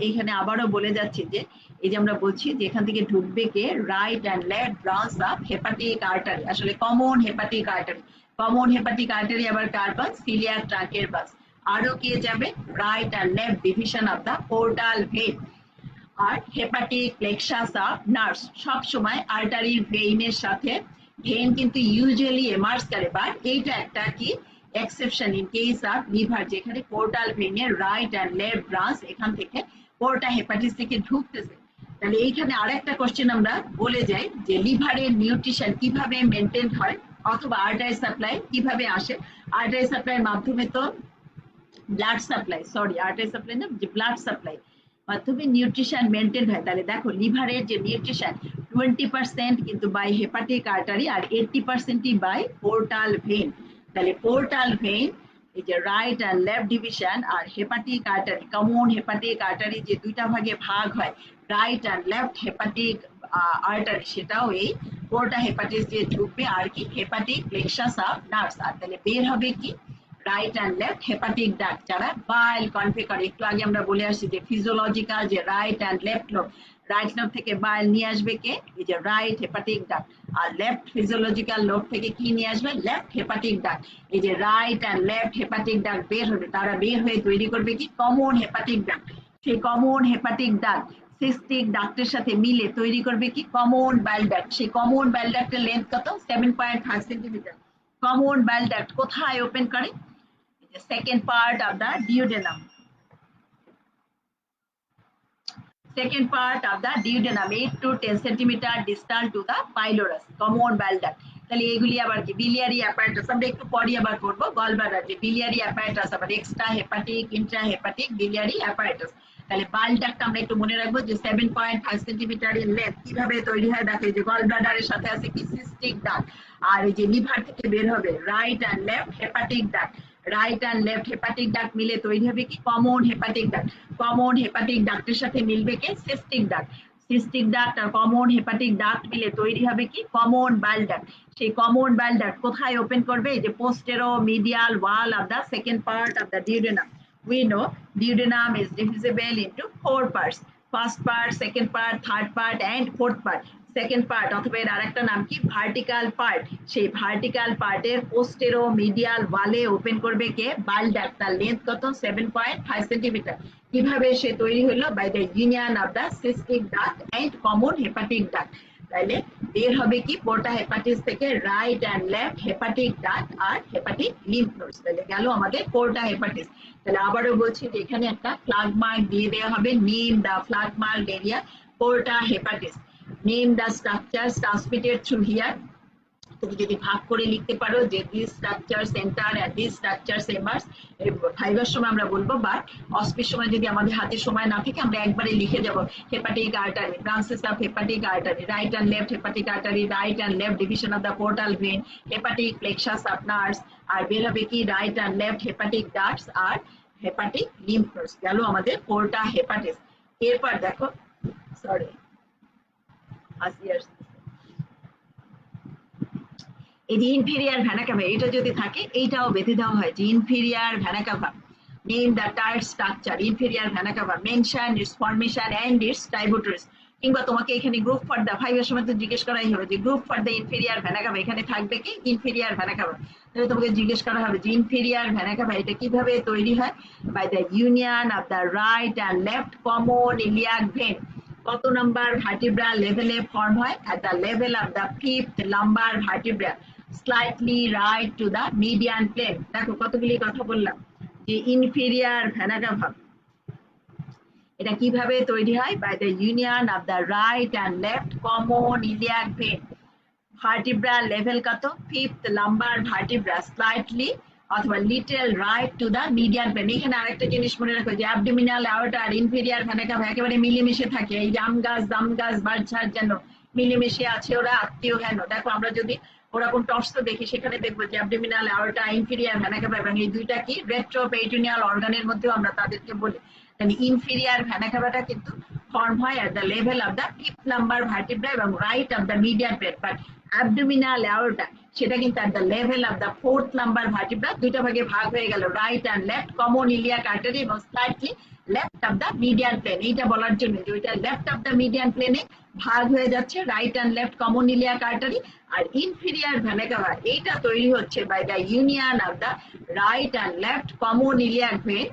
এখানে আবারও বলে যাচ্ছি যে এই যে আমরা বলছি যে এখান থেকে ঢুকবে কে, right and left branch of hepatic artery, আসলে common hepatic artery. Common hepatic artery আবার কার ব্রাঞ্চ, সিলিয়াক ট্রাঙ্কের ব্রাঞ্চ। আরো কে যাবে, right and left division of the portal vein. আর হেপাটিক প্লেক্সাস অফ নার্ভস, সব সময় আর্টারি ভেইনের সাথে ভেন কিন্তু ইউজুয়ালি এমার্জ করে, বাট এইটা একটা কি exception in case of liver, যেখানে পোর্টাল ভেইনের রাইট অ্যান্ড লেফট ব্রাঞ্চ এখান থেকে পোর্টা হেপাটিস থেকে ঢুকতেছে। তাহলে এইখানে আরেকটা কোশ্চেন আমরা বলে যাই যে লিভারের নিউট্রিশন কিভাবে মেনটেন হয়। অথবা আর্টারি সাপ্লাই কিভাবে আসে, আর্টারি সাপ্লাইয়ের মাধ্যমে তো blood supply, sorry artery supply না, যে ব্লাড সাপ্লাই মাধ্যমে নিউট্রিশন মেনটেন হয়। তাহলে দেখো লিভারের যে নিউট্রিশন 20% কিন্তু বাই হেপাটিক আর্টারি আর 80%ই বাই পোর্টাল ভেন। তাহলে পোর্টাল ভেন এই যে রাইট আর লেফট ডিভিশন আর hepatic artery, common hepatic artery যে দুইটা ভাগে ভাগ হয়, রাইট আর লেফট হেপাটিক আর্টারি, সেটাও এই পোর্টা হেপাটিস দিয়ে ঢুকবে আর কি হেপাটিক প্লেক্সাস অফ নার্ভস। আর তাহলে বের হবে কি right and left hepatic duct, যারা বাইল কনভে করে। একটু আগে আমরা বলে আসছি যে ফিজিওলজিক্যাল যে right and left lobe, right lobe থেকে বাইল নিয়ে আসবে কে, এই যে রাইট হেপাটিক ডাক্ট, আর লেফট ফিজিওলজিক্যাল লোব থেকে কি নিয়ে আসবে, লেফট হেপাটিক ডাক্ট। এই যে right and left hepatic duct বের হবে, তারা বের হয়ে তৈরি করবে কি কমন হেপাটিক ডাক্ট। সেই কমন হেপাটিক ডাক্ট সিস্টিক ডাক্টের সাথে মিলে তৈরি করবে কি কমন বাইল ডাক্ট। সেই কমন বাইল ডাক্টের লেন্থ কত, 7.5 সেন্টিমিটার। কমন বাইল ডাক্ট কোথায় ওপেন করে, the second part of the duodenum. Second part of the duodenum, 8 to 10 centimeter distal to the pylorus, common bile duct. তাহলে এগুলি আবার কি biliary apparatus, আমরা একটু পরে আবার করব গলব্লাডার যে biliary apparatus, আবার extra hepatic, Intra hepatic, biliary apparatus। তাহলে বাইল ডাক্ট আমরা একটু মনে রাখবো যে 7.5 সেন্টিমিটার এর লেন্থ। কিভাবে তৈরি হয় দেখো, যে গলব্লাডারের সাথে আছে কি সিস্টিক ডাক্ট, আর এই যে লিভার থেকে বের হবে right and left hepatic duct. Right and left hepatic duct মিলে তৈরি হবে কি common hepatic duct. Common hepatic ডাক্টের সাথে মিলবে কি সিস্টিক ডাক্ট। সিস্টিক ডাক্ট আর কমন হেপাটিক ডাক্ট মিলে তৈরি হবে কি কমন বাইল ডাক্ট। সেই কমন বাইল ডাক্ট কোথায় ওপেন করবে, এই যে posteromedial wall of the second part of the duodenum. We know duodenum is divisible into 4 parts. First part, second part, third part and fourth part. Second part অথবা এর আরেকটা নাম কি vertical part. সেই vertical পার্টের পোস্টেরো medial ওয়ালে open করবে কে বাইল duct. তার লেন্থ কত, 7.5 সেন্টিমিটার। কিভাবে সে তৈরি হলো, by the union of the cystic duct and common hepatic duct. তাহলে বের হবে কি পোর্টা হেপাটিস থেকে right and left hepatic duct আর হেপাটিক লিম্ফ নোডস। তাহলে গেল আমাদের পোর্টা হেপাটিস। তাহলে আবারও বলছি যে এখানে একটা ফ্ল্যাগ মার্ক দিয়ে দেওয়া হবে, name the flag mark area porta hepatis. Name the structures transmitted through here. তুমি যদি ভাগ করে লিখতে পারো যে this structure centre and this structure emerge, ফাইভের সময় আমরা বলবো, বাট অস্পির সময় যদি আমাদের হাতে সময় না থাকে আমরা একবারে লিখে যাব hepatic artery, branches of hepatic artery, right and left hepatic artery, right and left division of the portal vein, hepatic plexus of nerves, আর বের হবে কি right and left hepatic ducts আর হেপাটিক লিম্ফ নোডস। গেল আমাদের পোর্টা হেপাটিস। এরপর দেখো, sorry এই যে ইনফেরিয়ার ভেনা ক্যাভা, এটা যদি থাকে এইটাও বেঁধে দেওয়া হয় যে inferior vena cava, name the tyre structure inferior vena cava, mention its formation and its tributaries. কিংবা তোমাকে এখানে গ্রুপ ফর দ্য ফাইভের সময় তো জিজ্ঞেস করাই হবে যে group for the inferior vena cava, এখানে থাকবে কি ইনফেরিয়ার ভেনা ক্যাভা। তাহলে তোমাকে জিজ্ঞেস করা হবে যে ইনফেরিয়ার ভেনা ক্যাভা এটা কিভাবে তৈরি হয়, by the union of the right and left common iliac vein. কত নাম্বার ভার্টিব্রা লেভেলে ফর্ম হয়, at the level of the fifth lumbar vertebra slightly right to the median plane। দেখো কতগুলি কথা বললাম যে ইনফেরিয়ার ভেনা ক্যাভা এটা কিভাবে তৈরি হয়, by the union of the right and left common iliac vein. Vertebra level কত, ফিফথ লাম্বার ভার্টিব্রা স্লাইটলি অথবা little right to the median plane. এখানে আরেকটা জিনিস মনে রাখো যে অ্যাবডোমিনাল আউটার আর ইনফেরিয়ার ভেনা ক্যাভা একেবারে মিলেমিশে থাকে। এই জাম গাছ দাম গাছ বাড়ঝাড় যেন মিলেমিশে আছে, ওরা আত্মীয় হেন। দেখো আমরা যদি ওরকম টর্চ দেখি সেখানে দেখবো যে অ্যাবডোমিনাল আউটার ইনফেরিয়ার ভেনা ক্যাভা, এবং এই দুইটা কি রেট্রোপেরিটোনিয়াল অর্গানের মধ্যেও আমরা তাদেরকে বলি। তাহলে ইনফেরিয়ার ভেনা ক্যাভাটা কিন্তু ফর্ম হয় at the level of the fifth lumbar vertebra এবং right of the median plane, but abdominal aorta সেটা কিন্তু at the level of the fourth lumbar vertebra। দুইটা ভাগে ভাগ হয়ে গেল, right and left common iliac artery এবং slightly left of the median plane. এইটা বলার জন্য যে ওইটা লেফট অফ দ্য মিডিয়ান প্লেনে ভাগ হয়ে যাচ্ছে right and left common iliac artery, আর ইনফেরিয়ার ভেনা ক্যাভা এইটা তৈরি হচ্ছে by the union of the right and left common iliac vein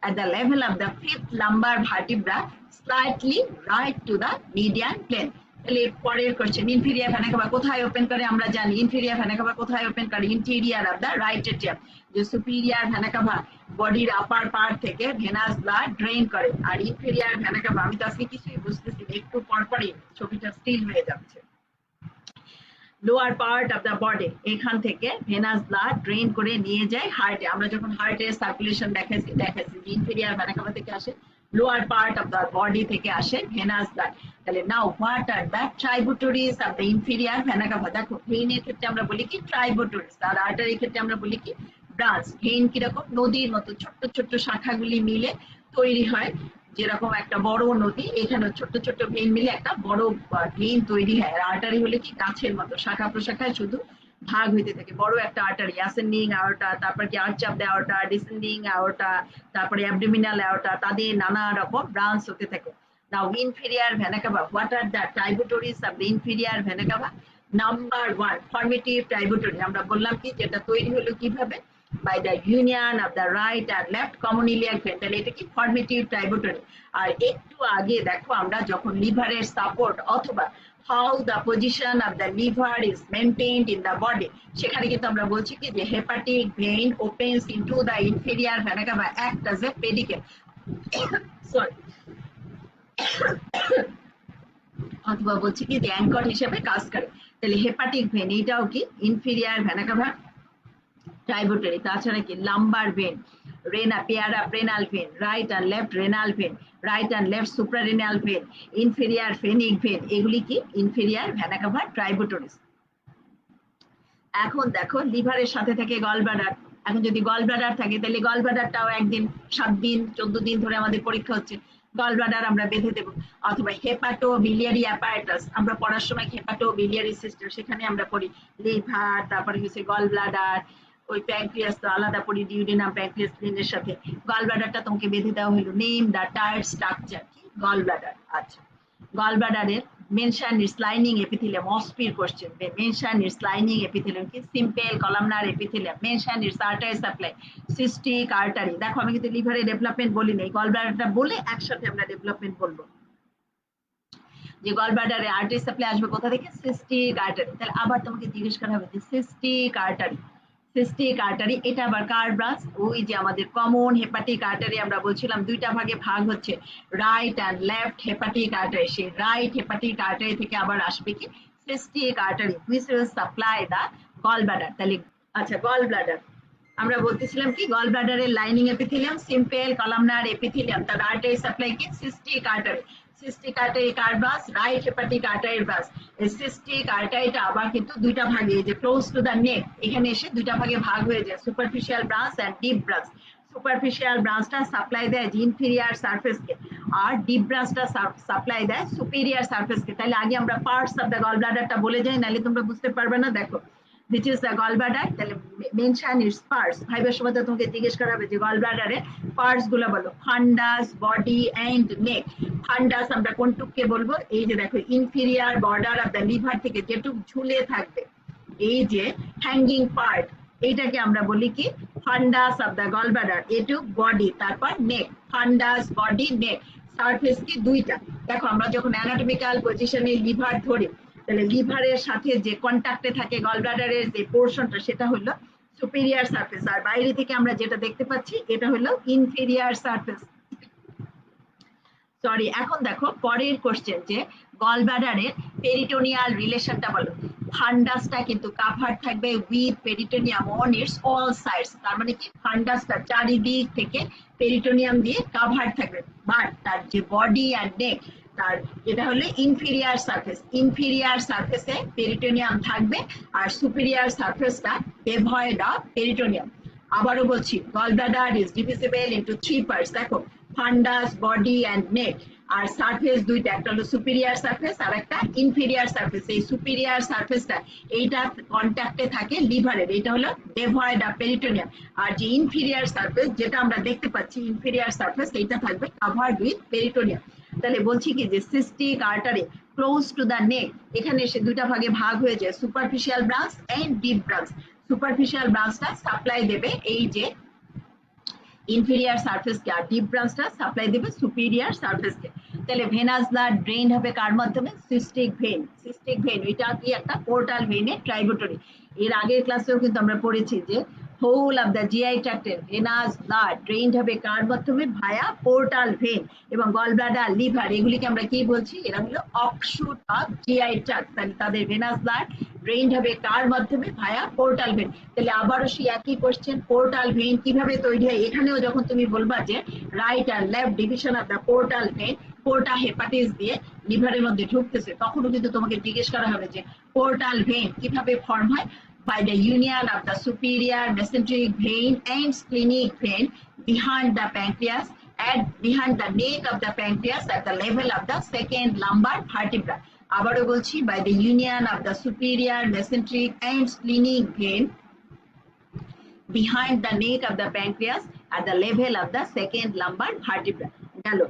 at the level of the fifth lumbar vertebra slightly right to the median plane। তাহলে পরের question, inferior vena ক্যাভা কোথায় open করে আমরা জানি। Inferior vena ক্যাভা কোথায় open করে, interior of the right atrium. যে superior vena ক্যাভা বডির আপার পার্ট থেকে ভেনাস ব্লাড ড্রেন করে, আর ইনফেরিয়ার ভেনা ক্যাভা, আমি তো আজকে কিছুই বুঝতেছি একটু পরপরই ছবিটা স্টিল হয়ে যাচ্ছে। Lower part of the body, এখান থেকে ভেনাস ব্লাড ড্রেন করে নিয়ে যায় হার্টে। আমরা যখন হার্টের সার্কুলেশন দেখাচ্ছি যে ইনফেরিয়ার ভেনা কাভা থেকে আসে, lower part of the body থেকে আসে ভেনাস ব্লাড। তাহলে now what are the tributaries of the inferior vena cava. দেখো ভেইনের ক্ষেত্রে আমরা বলি কি ট্রাইবুটরিজ, আর আর্টারির ক্ষেত্রে আমরা বলি কি ব্রাঞ্চ। ভেইন কিরকম, নদীর মতো ছোট্ট ছোট্ট শাখাগুলি মিলে তৈরি হয়, যেরকম একটা বড় নদী, এখানে ছোট্ট ছোট্ট ভেইন মিলে একটা বড় ভেইন তৈরি হয়। আর আর্টারি হলে কি গাছের মতো শাখা প্রশাখায় শুধু ভাগ হইতে থাকে। বড় একটা আর্টারি, অ্যাসেন্ডিং আয়োটা, তারপর কি arch of the aorta, descending aorta, তারপরে অ্যাবডোমিনাল আয়োটা, তাদের নানা রকম ব্রাঞ্চ হতে থাকে। Now inferior vena cava, what are the tributaries of the inferior vena cava? Number 1 formative tributary. আমরা বললাম কি যেটা তৈরি হলো কিভাবে, by the union of the right and left common iliac vein। তাহলে এটা কি ফর্মেটিভ ট্রাইবুটরি। আর একটু আগে দেখো আমরা যখন লিভারের সাপোর্ট অথবা how the position of the liver is maintained in the body, সেখানে কিন্তু আমরা বলছি কি যে hepatic vein opens into the inferior vena cava act as a pedicel sorry অথবা বলছি কি যে অ্যাঙ্কর হিসেবে কাজ করে। তাহলে হেপাটিক ভেন এটাও কি ইনফেরিয়ার ভেনা কাভা ট্রাইবুটরি। তাছাড়া কি লাম্বার ভেন, রেনা পেয়ারা renal vein, right and left renal vein, right and left suprarenal vein, inferior phrenic vein, এগুলি কি ইনফেরিয়ার ভেনা কাভা ট্রাইবুটরিজ। এখন দেখো লিভারের সাথে থাকে গল ব্লাডার। এখন যদি গল ব্লাডার থাকে তাহলে গল ব্লাডারটাও একদিন 7 দিন 14 দিন ধরে আমাদের পরীক্ষা হচ্ছে, গল ব্লাডার আমরা বেঁধে দেবো। অথবা হেপাটো বিলিয়ারি অ্যাপারেটাস, আমরা পড়ার সময় হেপাটো বিলিয়ারি সিস্টেম সেখানে আমরা পড়ি লিভার, তারপরে হচ্ছে গল ব্লাডার, ওই প্যাঙ্ক্রিয়াস তো আলাদা পড়ি ডিউডেনাম প্যাঙ্ক্রিয়াস ভেনের সাথে। গল ব্লাডারটা তোমাকে বেঁধে দেওয়া হলো। নেম দা টায়ার স্ট্রাকচার কি গল ব্লাডার। আচ্ছা, গল ব্লাডারের mention its lining epithelium, OSPIR question, mention its lining epithelium কি simple columnar epithelium, mention its artery supply, cystic artery। দেখো আমি কিন্তু লিভারের ডেভেলপমেন্ট বলি নাই, গল ব্লাডারটা বলে একসাথে আমরা ডেভেলপমেন্ট বলবো। যে গল ব্লাডারে আর্টারি সাপ্লাই আসবে কোথা থেকে, সিস্টিক আর্টারি। তাহলে আবার তোমাকে জিজ্ঞেস করা হবে যে সিস্টিক আর্টারি, সিস্টিক আর্টারি এটা আবার কার ব্রাঞ্চ? ওই যে আমাদের কমন হেপাটিক আর্টারি আমরা বলছিলাম দুইটা ভাগে ভাগ হচ্ছে, right and left hepatic artery. সেই রাইট হেপাটিক আর্টারি থেকে আবার আসবে কি cystic artery, which will supply the gall bladder. তাহলে আচ্ছা, গল ব্লাডার আমরা বলতেছিলাম কি গল ব্লাডারের lining epithelium simple columnar epithelium, তার আর্টারি সাপ্লাই কি সিস্টিক আর্টারি। সিস্টিক আর্টারি কার ব্রাঞ্চ? রাইট হেপাটিক আর্টারির ব্রাঞ্চ। এই সিস্টিক আর্টারিটা আবার কিন্তু দুইটা ভাগে, এই যে ক্লোজ টু দা নেক এখানে এসে দুইটা ভাগে ভাগ হয়ে যায়, superficial branch and deep branch. Superficial ব্রাঞ্চটা সাপ্লাই দেয় ইনফেরিয়ার সারফেসকে, আর ডিপ ব্রাঞ্চটা সাপ্লাই দেয় সুপিরিয়ার সারফেসকে। তাহলে আগে আমরা পার্টস অফ দ্য গল ব্লাডারটা বলে যাই, নাহলে তোমরা বুঝতে পারবে না। দেখো which is the gallbladder, তাহলে mention its parts। ভাইবের সময় তো তোমাকে জিজ্ঞেস করা হবে যে গলব্লাডারের পার্টস গুলো বলো, ফান্ডাস, বডি এন্ড নেক। ফান্ডাস আমরা কোনটুককে বলবো? এই যে দেখো inferior border of the liver থেকে যেটুক ঝুলে থাকবে, এই যে হ্যাঙ্গিং পার্ট, এইটাকে আমরা বলি কি ফান্ডাস অফ দ্য গলব্লাডার। এটুক বডি, তারপর নেক, ফান্ডাস বডি নেক। সারফেস কি দুইটা। দেখো আমরা যখন অ্যানাটমিক্যাল পজিশনে লিভার ধরি, তাহলে লিভারের সাথে যে কন্টাক্টে থাকে গলব্লাডারের যে পোর্শনটা সেটা হলো সুপিরিয়ার সারফেস, আর বাইরে থেকে আমরা যেটা দেখতে পাচ্ছি এটা হলো ইনফেরিয়ার সারফেস। সরি, এখন দেখো পরের কোশ্চেন যে গলব্লাডারের পেরিটোনিয়াল রিলেশনটা বলো। ফান্ডাসটা কিন্তু কাভার থাকবে with peritoneum on it's all sides, তার মানে কি ফান্ডাসটা চারিদিক থেকে পেরিটোনিয়াম দিয়ে কাভার থাকবে, বাট তার যে বডি অ্যান্ড নেক তার এটা হলো ইনফেরিয়ার সারফেস। ইনফেরিয়ার সারফেসে পেরিটোনিয়াম থাকবে আর সুপিরিয়ার সারফেসটা ডেভয়েড অফ পেরিটোনিয়াম। আবারও বলছি, gallbladder is divisible into 3 parts. দেখো ফান্ডাস, বডি এন্ড নেক, আর সারফেস দুইটা, একটা হলো সুপিরিয়ার সারফেস আর একটা ইনফেরিয়ার সারফেস। এই সুপিরিয়ার সারফেসটা এইটা কন্ট্যাক্টে থাকে লিভারের, এটা হলো ডেভয়েড অফ পেরিটোনিয়াম। আর যে ইনফেরিয়ার সারফেস যেটা আমরা দেখতে পাচ্ছি ইনফেরিয়ার সারফেস, এইটা থাকবে কাভার্ড উইথ পেরিটোনিয়াম। তাহলে বলছি কি যে cystic artery close to the neck, এখানে এসে দুইটা ভাগে ভাগ হয়ে যায়, superficial branch and deep branch. Superficial ব্রাঞ্চটা সাপ্লাই দেবে এই যে ইনফেরিয়ার সারফেসকে, আর ডিপ ব্রাঞ্চটা সাপ্লাই দেবে সুপিরিয়ার সারফেসকে। তাহলে ভেনাস ব্লাড ড্রেন হবে কার মাধ্যমে? Cystic when. সিস্টিক ভেন এটা কি একটা পোর্টাল ভেনের ট্রাইবুটরি। এর আগের ক্লাসেও কিন্তু আমরা পড়েছি যে হোল অফ দ্য জিআই ট্র্যাক্টের ভেনাস ব্লাড ড্রেন হবে কার মাধ্যমে? Via portal vein. এবং গল ব্লাডার, লিভার এগুলিকে আমরা কি বলছি? এরা হলো অফশুট অফ জিআই ট্র্যাক্ট। তাহলে তাদের ভেনাস ব্লাড ড্রেইনড হবে কার মাধ্যমে? Via portal vein. তাহলে আবারও সেই একই কোশ্চেন, পোর্টাল ভেন কিভাবে তৈরি হয়? এখানেও যখন তুমি বলবা যে রাইট আর left division of the portal vein, porta hepatis দিয়ে লিভারের মধ্যে ঢুকতেছে, তখনও কিন্তু তোমাকে জিজ্ঞেস করা হবে যে পোর্টাল ভেন কিভাবে ফর্ম হয়? by the union of the superior mesenteric vein and splenic vein behind the pancreas and behind the neck of the pancreas at the level of the second lumbar vertebra. আবারও বলছি, by the union of the superior mesenteric and splenic vein behind the neck of the pancreas at the level of the second lumbar vertebra. গেল।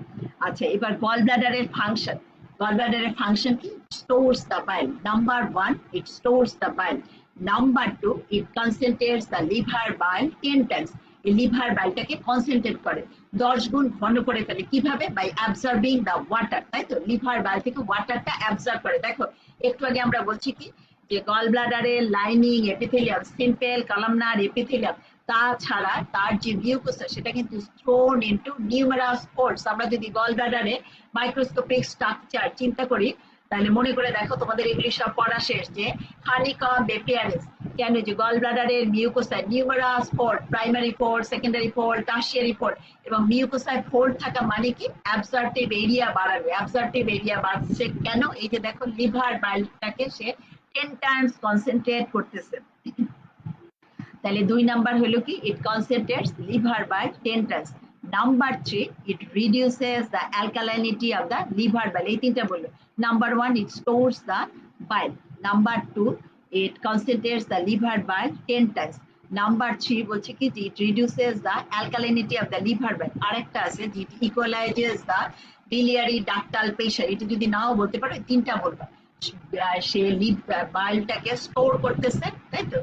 আচ্ছা, এবার গল ব্লাডারের function. গল ব্লাডারের function কি? Stores the bile. Number 1, it stores the bile. Number 2, it concentrates the liver bile 10 times. এই liver বাইলটাকে concentrate করে 10 গুণ ঘন করে ফেলে। কিভাবে? বাই অ্যাবজর্বিং দ্য ওয়াটার, তাই তো? লিভার বাইল থেকে ওয়াটারটা অ্যাবজর্ব করে। দেখো একটু আগে আমরা বলছি কি যে গল ব্লাডারের lining epithelium, simple columnar epithelium, তাছাড়া তার যে মিউকোসা সেটা কিন্তু থ্রোন ইনটু নিউমেরাস পোর্স। আমরা যদি গল ব্লাডারে মাইক্রোস্কোপিক স্ট্রাকচার চিন্তা করি, তাহলে মনে করে দেখো, তোমাদের ইংলিশ সব পড়া শেষ, যে হানিকম্ব অ্যাপিয়ারেন্স। কেন? যে গল ব্লাডারের মিউকোসায় numerous port, primary port, secondary port, tertiary port, এবং মিউকোসায় ফোল্ড থাকা মানে কি? অ্যাবজর্পটিভ এরিয়া বাড়াবে। অ্যাবজর্পটিভ এরিয়া বাড়ছে কেন? এই যে দেখো লিভার বাইলটাকে সে 10 টাইমস কনসেন্ট্রেট করতেছে। তাহলে 2 নাম্বার হলো কি? It concentrates liver bile 10 times. Number 3, it reduces the alkalinity of the liver bile। এই তিনটা বললো। Number 1, it stores the bile। Number 2, it concentrates the liver bile 10 times. Number 3 বলছে কি যে it reduces the alkalinity of the liver bile। আরেকটা আছে যে it equalises the biliary ductal pressure। এটা যদি নাও বলতে পারো, তিনটা বলবা। সে বাইলটাকে স্টোর করতেছে, তাই তো?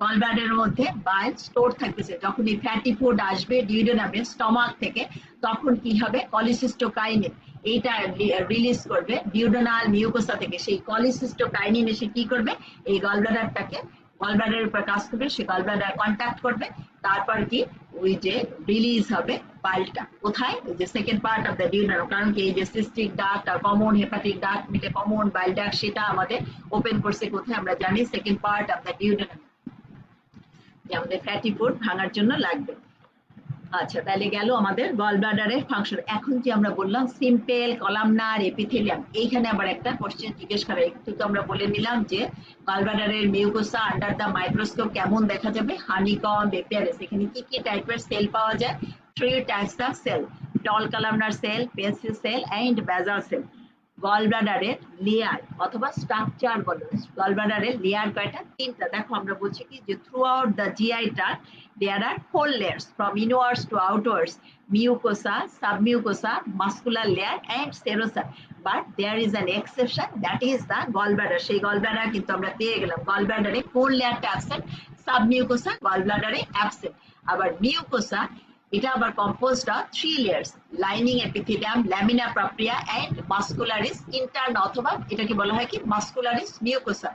গল ব্লাডারের মধ্যে বাইল স্টোর থাকতেছে। যখন এই ফ্যাটি ফুড আসবে ডিউডেনামে, স্টমাক থেকে, তখন কি হবে? কলিসিস্টোকাইনিন এইটা রিলিজ করবে ডিউডেনাল মিউকোসা থেকে। সেই কলিসিস্টোকাইনিন এসে কি করবে? এই গল ব্লাডারটাকে, গল ব্লাডারের উপর কাজ করবে, সে গল ব্লাডার কন্ট্যাক্ট করবে, তারপর কি ওই যে রিলিজ হবে বাইলটা। কোথায়? ওই যে second part of the duodenum. কারণ কি এই যে সিস্টিক ডাক্ট আর কমন হেপাটিক ডাক্ট মিলে কমন বাইল ডাক্ট, সেটা আমাদের ওপেন করছে কোথায়? আমরা জানি second part of the duodenum, যে আমাদের ফ্যাটি ফুড ভাঙার জন্য লাগবে। আচ্ছা, তাহলে গেল আমাদের গল ব্লাডারের ফাংশন। এখন যে আমরা বললাম সিম্পল কলামনার এপিথেলিয়াম, এইখানে আবার একটা কোশ্চেন জিজ্ঞেস করে। একটু তো আমরা বলে নিলাম যে গল ব্লাডারের মিউকোসা আন্ডার দ্য মাইক্রোস্কোপ কেমন দেখা যাবে? Honeycomb appearance. এখানে কি কি টাইপের সেল পাওয়া যায়? 3 types of cell: tall columnar cell, পেসি cell and basal cell. Gall ব্লাডারের লেয়ার অথবা স্ট্রাকচার বলো। গল ব্লাডারের লেয়ার কয়টা? 3টা। দেখো আমরা বলছি কি যে through out the GI tract there are 4 layers from inwards to outwards: mucosa, submucosa, muscular layer and serosa. But there is an exception, that is the gallbladder. সেই gallbladder কিন্তু আমরা পেয়ে গেলাম। gallbladder এ কোন লেয়ারটা অ্যাবসেন্ট? সাবমিউকোসা gallbladder এ absent. আবার মিউকোসা, এটা আবার composed of 3 layers: lining epithelium, lamina propria and muscularis intern, অথবা এটাকে বলা হয় কি মাস্কুলারিস মিউকোসা।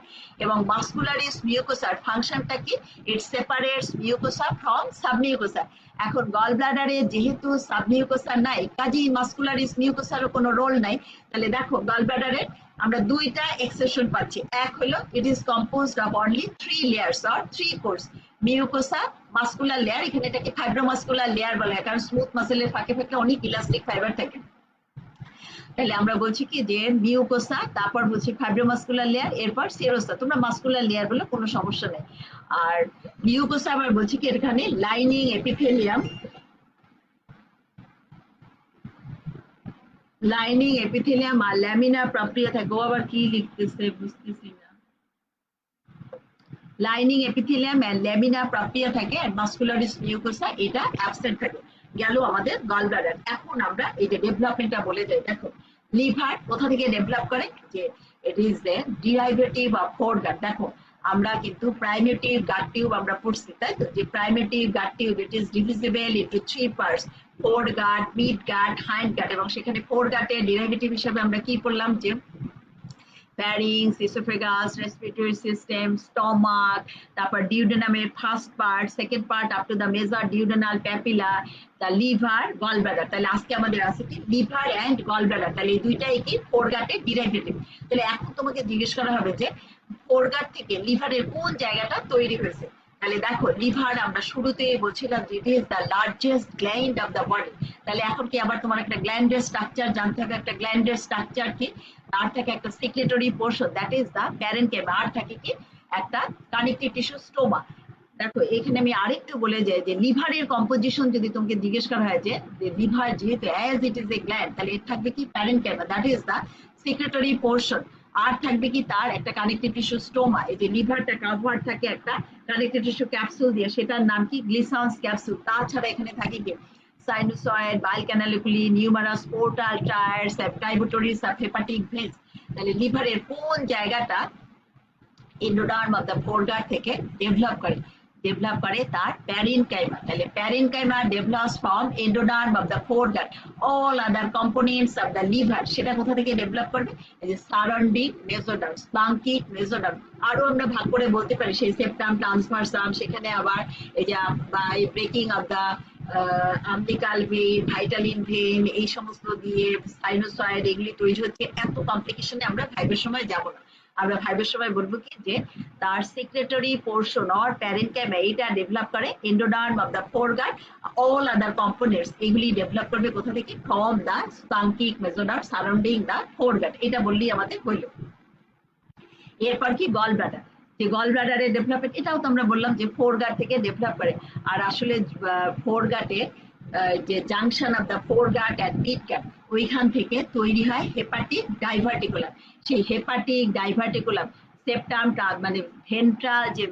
এবং মাস্কুলারিস মিউকোসার ফাংশনটা কি? It separates mucosa from submucosa. এখন গল ব্লাডারে যেহেতু সাবমিউকোসা নাই, কাজেই মাস্কুলারিস মিউকোসারও কোনো রোল নাই। তাহলে দেখো গল ব্লাডারে আমরা 2টা এক্সেপশন পাচ্ছি। এক হলো ইট is composed of only 3 layers or 3 course: mucosa, muscular layer. এখানে এটাকে ফাইব্রোমাস্কুলার লেয়ার বলা হয়, কারণ স্মুথ মাসেলের ফাঁকে ফাঁকে অনেক ইলাস্টিক ফাইবার থাকে। তাহলে আমরা বলছি কি যে মিউকোসা, তারপর বলছি ফাইব্রোমাস্কুলার লেয়ার, এরপর সেরোসা। তোমরা মাস্কুলার লেয়ার বলে কোনো সমস্যা নেই। আর মিউকোসা আবার বলছি কি এখানে লাইনিং এপিথেলিয়াম, লাইনিং এপিথেলিয়াম আর ল্যামিনা প্রপ্রিয়া থাকে। ও আবার কি লিখতেছে বুঝতেছি না। লাইনিং এপিথেলিয়াম এন্ড ল্যামিনা প্রপ্রিয়া থাকে, আর মাস্কুলারিস মিউকোসা এটা অ্যাবসেন্ট থাকে। গেল আমাদের গল ব্লাডার। এখন আমরা এই যে ডেভেলপমেন্টটা বলে যাই। দেখো লিভার কোথা থেকে ডেভেলপ করে? যে it is the derivative of ফোরগাট। দেখো আমরা কিন্তু প্রাইমেটিভ গাট টিউব আমরা পড়ছি, তাই তো? যে primitive gut tube it is divisible into 3 parts: foregut, mid gut, hind gut. এবং সেখানে ফোরগাটের ডেরিভেটিভ হিসেবে আমরা কি পড়লাম? যে pharynx, oesophagus, respiratory system, stomach, তারপর ডিউডেনামের first part, second part up to the major duodenal papilla, the liver, gall bladder. তাহলে আজকে আমাদের আছে কি লিভার অ্যান্ড গল ব্লাডার। তাহলে এই দুইটাই কি ফোরগাটের ডিরাইভেটিভ। তাহলে এখন তোমাকে জিজ্ঞেস করা হবে যে ফোরগাট থেকে লিভারের কোন জায়গাটা তৈরি হয়েছে। তাহলে দেখো লিভার আমরা শুরুতে বলছিলাম যে it is the largest gland of the body. তাহলে এখন কি আবার তোমার একটা গ্ল্যান্ডের স্ট্রাকচার জানতে হবে। একটা গ্ল্যান্ডের স্ট্রাকচার কি, তার থেকে একটা secretory portion that is the parenchyma, আর থাকে কি একটা কানেকটিভ টিস্যু স্টোমা। দেখো এখানে আমি আরেকটু বলে যাই যে লিভারের কম্পোজিশন যদি তোমাকে জিজ্ঞেস করা হয় যে লিভার যেহেতু as it is a gland, তাহলে এর থাকবে কি parenchyma that is the secretory portion, আর থাকবে কি তার একটা কানেকটিভ টিস্যু স্টোমা। এই যে লিভারটা কাভার থাকে একটা কানেকটিভ টিস্যু ক্যাপসুল দিয়ে, সেটার নাম কি গ্লিসান্স ক্যাপসুল। তাছাড়া এখানে থাকে কি সাইনোসয়েড, বাইল canaliculi, numerous portal tyre, সাবটাইবোটরি, সাবহেপাটিক veins. তাহলে লিভারের কোন জায়গাটা এন্ডোডার্ম অফ দ্য ফোরগাট থেকে ডেভেলপ করে তার প্যারেনকাইমা। তাহলে parenchyma develops from endoderm of the foregut. All other components of the liver সেটা কোথা থেকে ডেভেলপ করবে, এই যে সারাউন্ডিং মেসোডার্ম, স্পাঙ্কিক মেসোডার্ম। আরো আমরা ভাগ করে বলতে পারি সেই সেপ্টাম ট্রান্সভার্সাম, সেখানে আবার এই যে by breaking of the umbilical vein, vitelline vein, এই সমস্ত দিয়ে সাইনোসয়েড এগুলি তৈরি হচ্ছে। এত কমপ্লিকেশনে আমরা ভাইবের সময় যাব না। আমরা ভাইবের সময় বলবো কি যে তার সিক্রেটরি পোর্শন অর প্যারেনকাইমা এটা ডেভেলপ করে endoderm of the foregut. All other components এগুলি ডেভেলপ করবে কোথা থেকে, from the splanchnic mesoderm surrounding the foregut. এটা বললেই আমাদের হইল। এরপর কি গল ব্লাডার, যে গল ব্লাডারের ডেভেলপমেন্ট এটাও তো আমরা বললাম যে ফোরগাট থেকে ডেভেলপ করে। আর আসলে ফোরগাটে যে জাংশন অফ দ্য ফোরগাট অ্যান্ড মিডগাট, ওইখান থেকে তৈরি হয় হেপাটিক ডাইভার্টিকুলাম। সেই হেপাটিক ডাইভার্টিকুলাম সেপ্টাম মানে ভেন্ট্রাল যে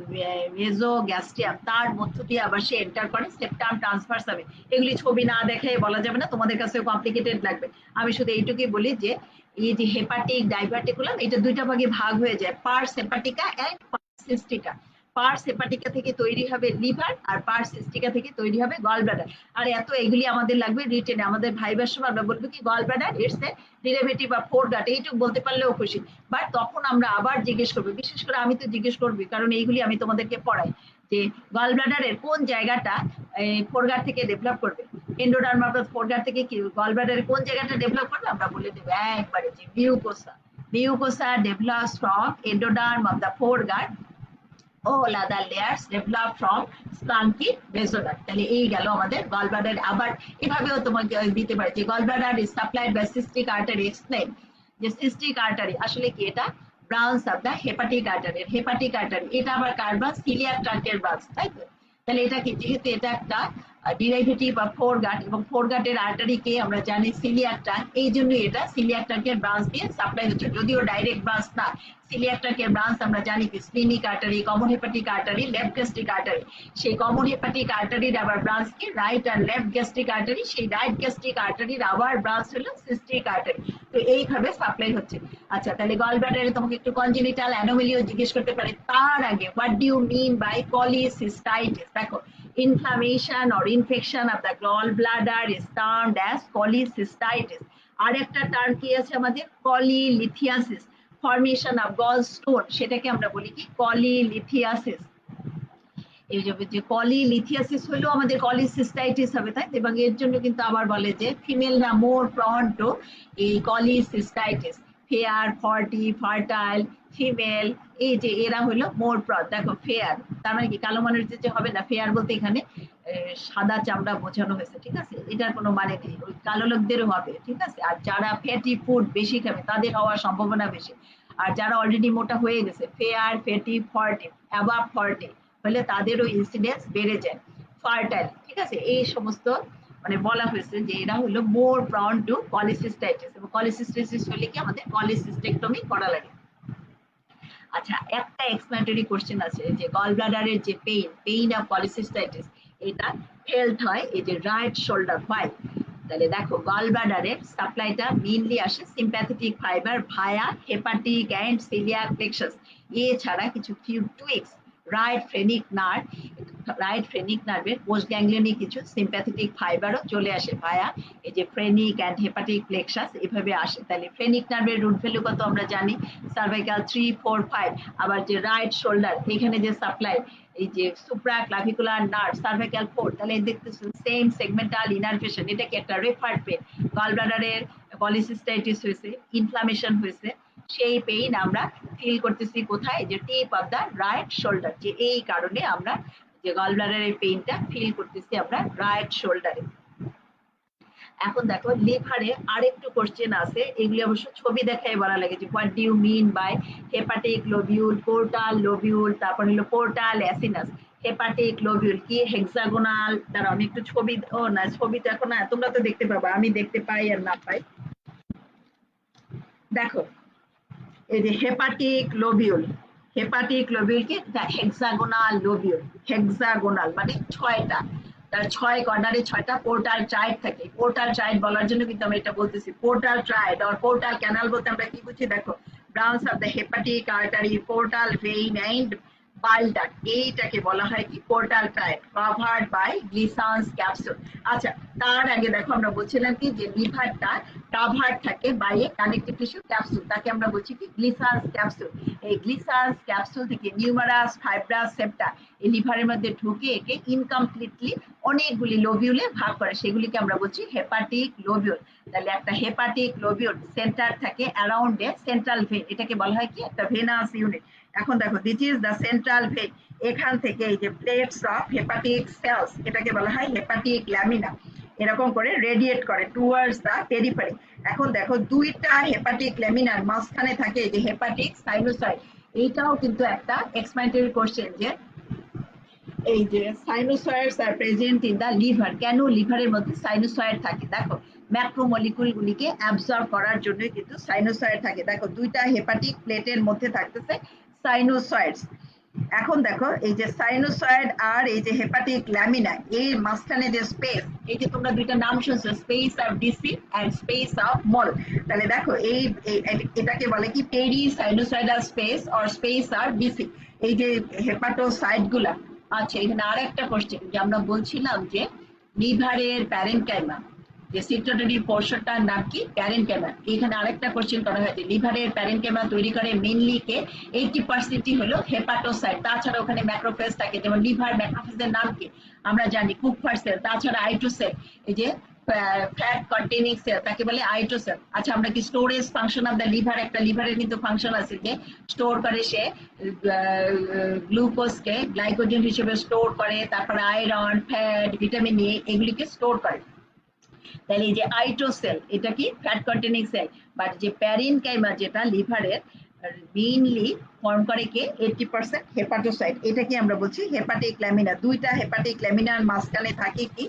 মেজো গ্যাস্ট্রিয়াম তার মধ্য দিয়ে আবার সে এন্টার করে সেপ্টাম ট্রান্সভার্সামে। এগুলি ছবি না দেখে বলা যাবে না, তোমাদের কাছে কমপ্লিকেটেড লাগবে। আমি শুধু এইটুকুই বলি যে এই যে হেপাটিক ডাইভার্টিকুলাম এটা দুইটা ভাগে ভাগ হয়ে যায়, পার্স হেপাটিকা এন্ড পার্স সিস্টিকা। পার্স হেপাটিকা থেকে তৈরি হবে লিভার, আর পার্স সিস্টিকা থেকে তৈরি হবে গল ব্লাডার। আর এত এগুলি আমাদের লাগবে রিটেনে। আমাদের ভাইবার সময় আমরা বলবো কি gall bladder it's a derivative of foregut, এইটুকু বলতে পারলেও খুশি। বাট তখন আমরা আবার জিজ্ঞেস করবো, বিশেষ করে আমি তো জিজ্ঞেস করবি কারণ এইগুলি আমি তোমাদেরকে পড়াই, যে গল ব্লাডারের কোন জায়গাটা ফোরগাট থেকে ডেভেলপ করবে। এন্ডোডার্ম অফ দ্য ফোরগাট থেকে কি গল ব্লাডারের কোন জায়গাটা ডেভেলপ করবে, আমরা বলে দেবো একবারে যে mucosa. Mucosa develops from endoderm of the foregut, all other layers develop from splanchnic mesoderm. তাহলে এই গেল আমাদের গল ব্লাডার। আবার এভাবেও তোমাকে দিতে পারে যে gall bladder is supplied by cystic artery. Explain যে সিস্টিক আর্টারি আসলে কি, এটা branch of the hepatic artery. Hepatic artery এটা আবার কার ব্রাঞ্চ, সিলিয়াক ট্রাঙ্কের ব্রাঞ্চ, তাই তো। তাহলে এটা কি, যেহেতু এটা একটা ডিরাইভেটিভ অফ ফোরগাট এবং ফোরগাটের আর্টারিকে আমরা জানি সিলিয়াক ট্রাঙ্ক, এই জন্য এটা সিলিয়াক ট্রাঙ্কের ব্রাঞ্চ দিয়ে সাপ্লাই হচ্ছে, যদিও ডাইরেক্ট ব্রাঞ্চ না। সিলিয়াক ট্রাঙ্কের ব্রাঞ্চ আমরা জানি কি splenic artery, common hepatic artery, left gastric artery. সেই কমন হেপাটিক আর্টারির আবার ব্রাঞ্চ কি রাইট আর লেফট গ্যাস্ট্রিক আর্টারি। সেই রাইট গ্যাস্ট্রিক আর্টারির আবার ব্রাঞ্চ হলো সিস্টিক আর্টারি। তো এইভাবে সাপ্লাই হচ্ছে। আচ্ছা, তাহলে গল ব্লাডারে তোমাকে একটু কনজেনিটাল অ্যানোমেলিও জিজ্ঞেস করতে পারে। তার আগে what do you mean by polycystitis. দেখো, inflammation or infection of the gallbladder is termed as polycystitis. আর একটা টার্ম কি আছে আমাদের, পলিলিথিয়াসিস, ফর্মেশন অফ গলস্টোন, সেটাকে আমরা বলি কি পলিলিথিয়াসিস। এই যে পলিলিথিয়াসিস হলেও আমাদের পলিসিস্টাইটিস হবে, তাই। এবং এর জন্য কিন্তু আবার বলে যে ফিমেলরা মোর প্রন টু এই পলিসিস্টাইটিস। ফেয়ার, ফর্টি, ফার্টাইল ফিমেল, এই যে এরা হলো মোর প্রন। দেখো ফেয়ার তার মানে কি কালো মানুষদের যে হবে না, ফেয়ার বলতে এখানে সাদা চামড়া বোঝানো হয়েছে, ঠিক আছে। এটার কোনো মানে নেই, ওই কালো লোকদেরও হবে, ঠিক আছে। আর যারা ফ্যাটি ফুড বেশি খাবে তাদের হওয়ার সম্ভাবনা বেশি। আর যারা অলরেডি মোটা হয়ে গেছে, ফেয়ার, ফ্যাটি, ফর্টি, অ্যাবাভ 40 হলে তাদেরও ইনসিডেন্স বেড়ে যায়। ফার্টাইল, ঠিক আছে। এই সমস্ত মানে বলা হয়েছে যে এরা হলো মোর প্রন টু পলিসিস্টাইটিস, এবং পলিসিস্টাইটিস হলে কি আমাদের পলিসিস্টেক্টমি করা লাগে। আচ্ছা, একটা এক্সপ্লেনেটরি কোশ্চেন আছে যে গল ব্লাডারের যে পেইন অফ পলিসিস্টাইটিস এটা ফেল্ট হয় এই যে রাইট শোল্ডার বাই। তাহলে দেখো গল ব্লাডারের সাপ্লাইটা মেইনলি আসে sympathetic fibre via hepatic and coeliac plexus, এছাড়া কিছু few twigs right phrenic nerve right phrenic নার্ভের পোস্ট গ্যাংলিয়নিক কিছু সিম্প্যাথেটিক ফাইবারও চলে আসে ভায়া এই যে ফ্রেনিক অ্যান্ড হেপাটিক প্লেক্সাস এভাবে আসে। তাহলে ফ্রেনিক নার্ভের রুট ভ্যালু কত আমরা জানি, সার্ভাইকাল 3, 4, 5। আবার যে রাইট শোল্ডার এখানে যে সাপ্লাই এই যে সুপ্রা ক্লাভিকুলার নার্ভ সার্ভাইকাল 4, তাহলে দেখতেছেন সেম সেগমেন্টাল ইনারভেশন। এটা কি একটা রেফার্ড পেন, গল ব্লাডারের পলিসিস্টাইটিস হয়েছে, ইনফ্লামেশন হয়েছে, সেই পেইন আমরা ফিল করতেছি কোথায়, যে tip of the right shoulder, যে এই কারণে আমরা যে গল ব্লাডারের পেইনটা ফিল করতেছি আমরা রাইট শোল্ডারে। এখন দেখো লিভারে আরেকটু কোশ্চেন আছে, এগুলি অবশ্য ছবি দেখাই বলা লাগে যে what do you mean by hepatic lobule, portal lobule, তারপর হলো পোর্টাল অ্যাসিনাস। হেপাটিক লোবিউল কি হেক্সাগোনাল, তারা আমি একটু ছবি, ও না ছবি দেখো না, তোমরা তো দেখতে পাবা, আমি দেখতে পাই আর না পাই। দেখো এই যে হেপাটিক লোবিউল, হেপাটিক লোবিউল কি হেক্সাগোনাল লোবিউল, হেক্সাগোনাল মানে 6টা, তার 6 কর্নারে 6টা পোর্টাল ট্রাইড থাকে। পোর্টাল ট্রাইড বলার জন্য কিন্তু আমরা এটা বলতেছি পোর্টাল ট্রাইড। আর পোর্টাল ক্যানাল বলতে আমরা কি বুঝি, দেখো branch of the hepatic artery, portal vein and bile duct, এইটাকে বলা হয় কি portal triad, covered by Glisson's capsule. আচ্ছা, তার আগে দেখো আমরা বলছিলাম কি যে লিভারটা কভার্ড থাকে by a connective tissue capsule, তাকে আমরা বলছি কি গ্লিসান্স ক্যাপসুল। এই গ্লিসান্স ক্যাপসুল থেকে নিউমারাস ফাইব্রাস সেপ্টা এই লিভারের মধ্যে ঢুকে একে ইনকমপ্লিটলি অনেকগুলি লোবিউলে ভাগ করে, সেগুলিকে আমরা বলছি হেপাটিক লোবিউল। তাহলে একটা হেপাটিক লোবিউল সেন্টার থাকে অ্যারাউন্ড এ সেন্ট্রাল ভেন, এটাকে বলা হয় কি একটা ভেনাস ইউনিট। এখন দেখো this is the central vein, এখান থেকে এই যে প্লেটস অফ হেপাটিক সেলস, এটাকে বলা হয় হেপাটিক ল্যামিনা, এরকম করে রেডিয়েট করে টুয়ার্ডস দ্য পেরিফেরি। এখন দেখো দুইটা হেপাটিক ল্যামিনার মাঝখানে থাকে এই যে হেপাটিক সাইনোসয়েড। এইটাও কিন্তু একটা এক্সপ্লেনেটরি কোশ্চেন যে এই যে সাইনোসয়েডস আর প্রেজেন্ট ইন দা লিভার, কেন লিভারের মধ্যে সাইনোসয়েড থাকে। দেখো ম্যাক্রোমলিকুল গুলিকে অ্যাবজর্ব করার জন্য কিন্তু সাইনোসয়েড থাকে। দেখো দুইটা হেপাটিক প্লেটের মধ্যে থাকতেছে সাইনোসয়েডস। এখন দেখো এই যে সাইনোসয়েড আর এই যে হেপাটিক ল্যামিনা এর মাঝখানে যে স্পেস, এই যে তোমরা দুইটা নাম শুনছো space of Disse and space of Mall, তাহলে দেখো এই এটাকে বলে কি perisinusoidal space or space of Disse, এই যে হেপাটোসাইট গুলা। আচ্ছা, এখানে আর একটা কোশ্চেন যে আমরা বলছিলাম যে লিভারের প্যারেনকাইমা, যে সিটোটরি পোর্শনটার নাম কি প্যারেনকাইমা। এখানে আরেকটা কোশ্চেন করা হয়েছে লিভারের প্যারেনকাইমা তৈরি করে মেইনলি কে, 80% হলো হেপাটোসাইট, তাছাড়া ওখানে ম্যাক্রোফেজ থাকে, যেমন লিভার ম্যাক্রোফেজের নাম কি আমরা জানি কুপার সেল, তাছাড়া আইটোসেল এই যে ফ্যাট কন্টেনিং সেল তাকে বলে আইটোসেল। আচ্ছা, আমরা কি storage function of the liver, একটা লিভারের কিন্তু ফাংশন আছে যে স্টোর করে, সে গ্লুকোজকে গ্লাইকোজেন হিসেবে স্টোর করে, তারপরে আয়রন ফ্যাট ভিটামিন এ এগুলিকে স্টোর করে। তাহলে এই যে আইটোসেল এটা কি ফ্যাট কন্টেনিং সেল, বাট যে প্যারেনকাইমা যেটা লিভারের মেইনলি ফর্ম করে কে 80% হেপাটোসাইট, এটাকে আমরা বলছি হেপাটিক ল্যামিনা। দুইটা হেপাটিক ল্যামিনার মাঝখানে থাকে কি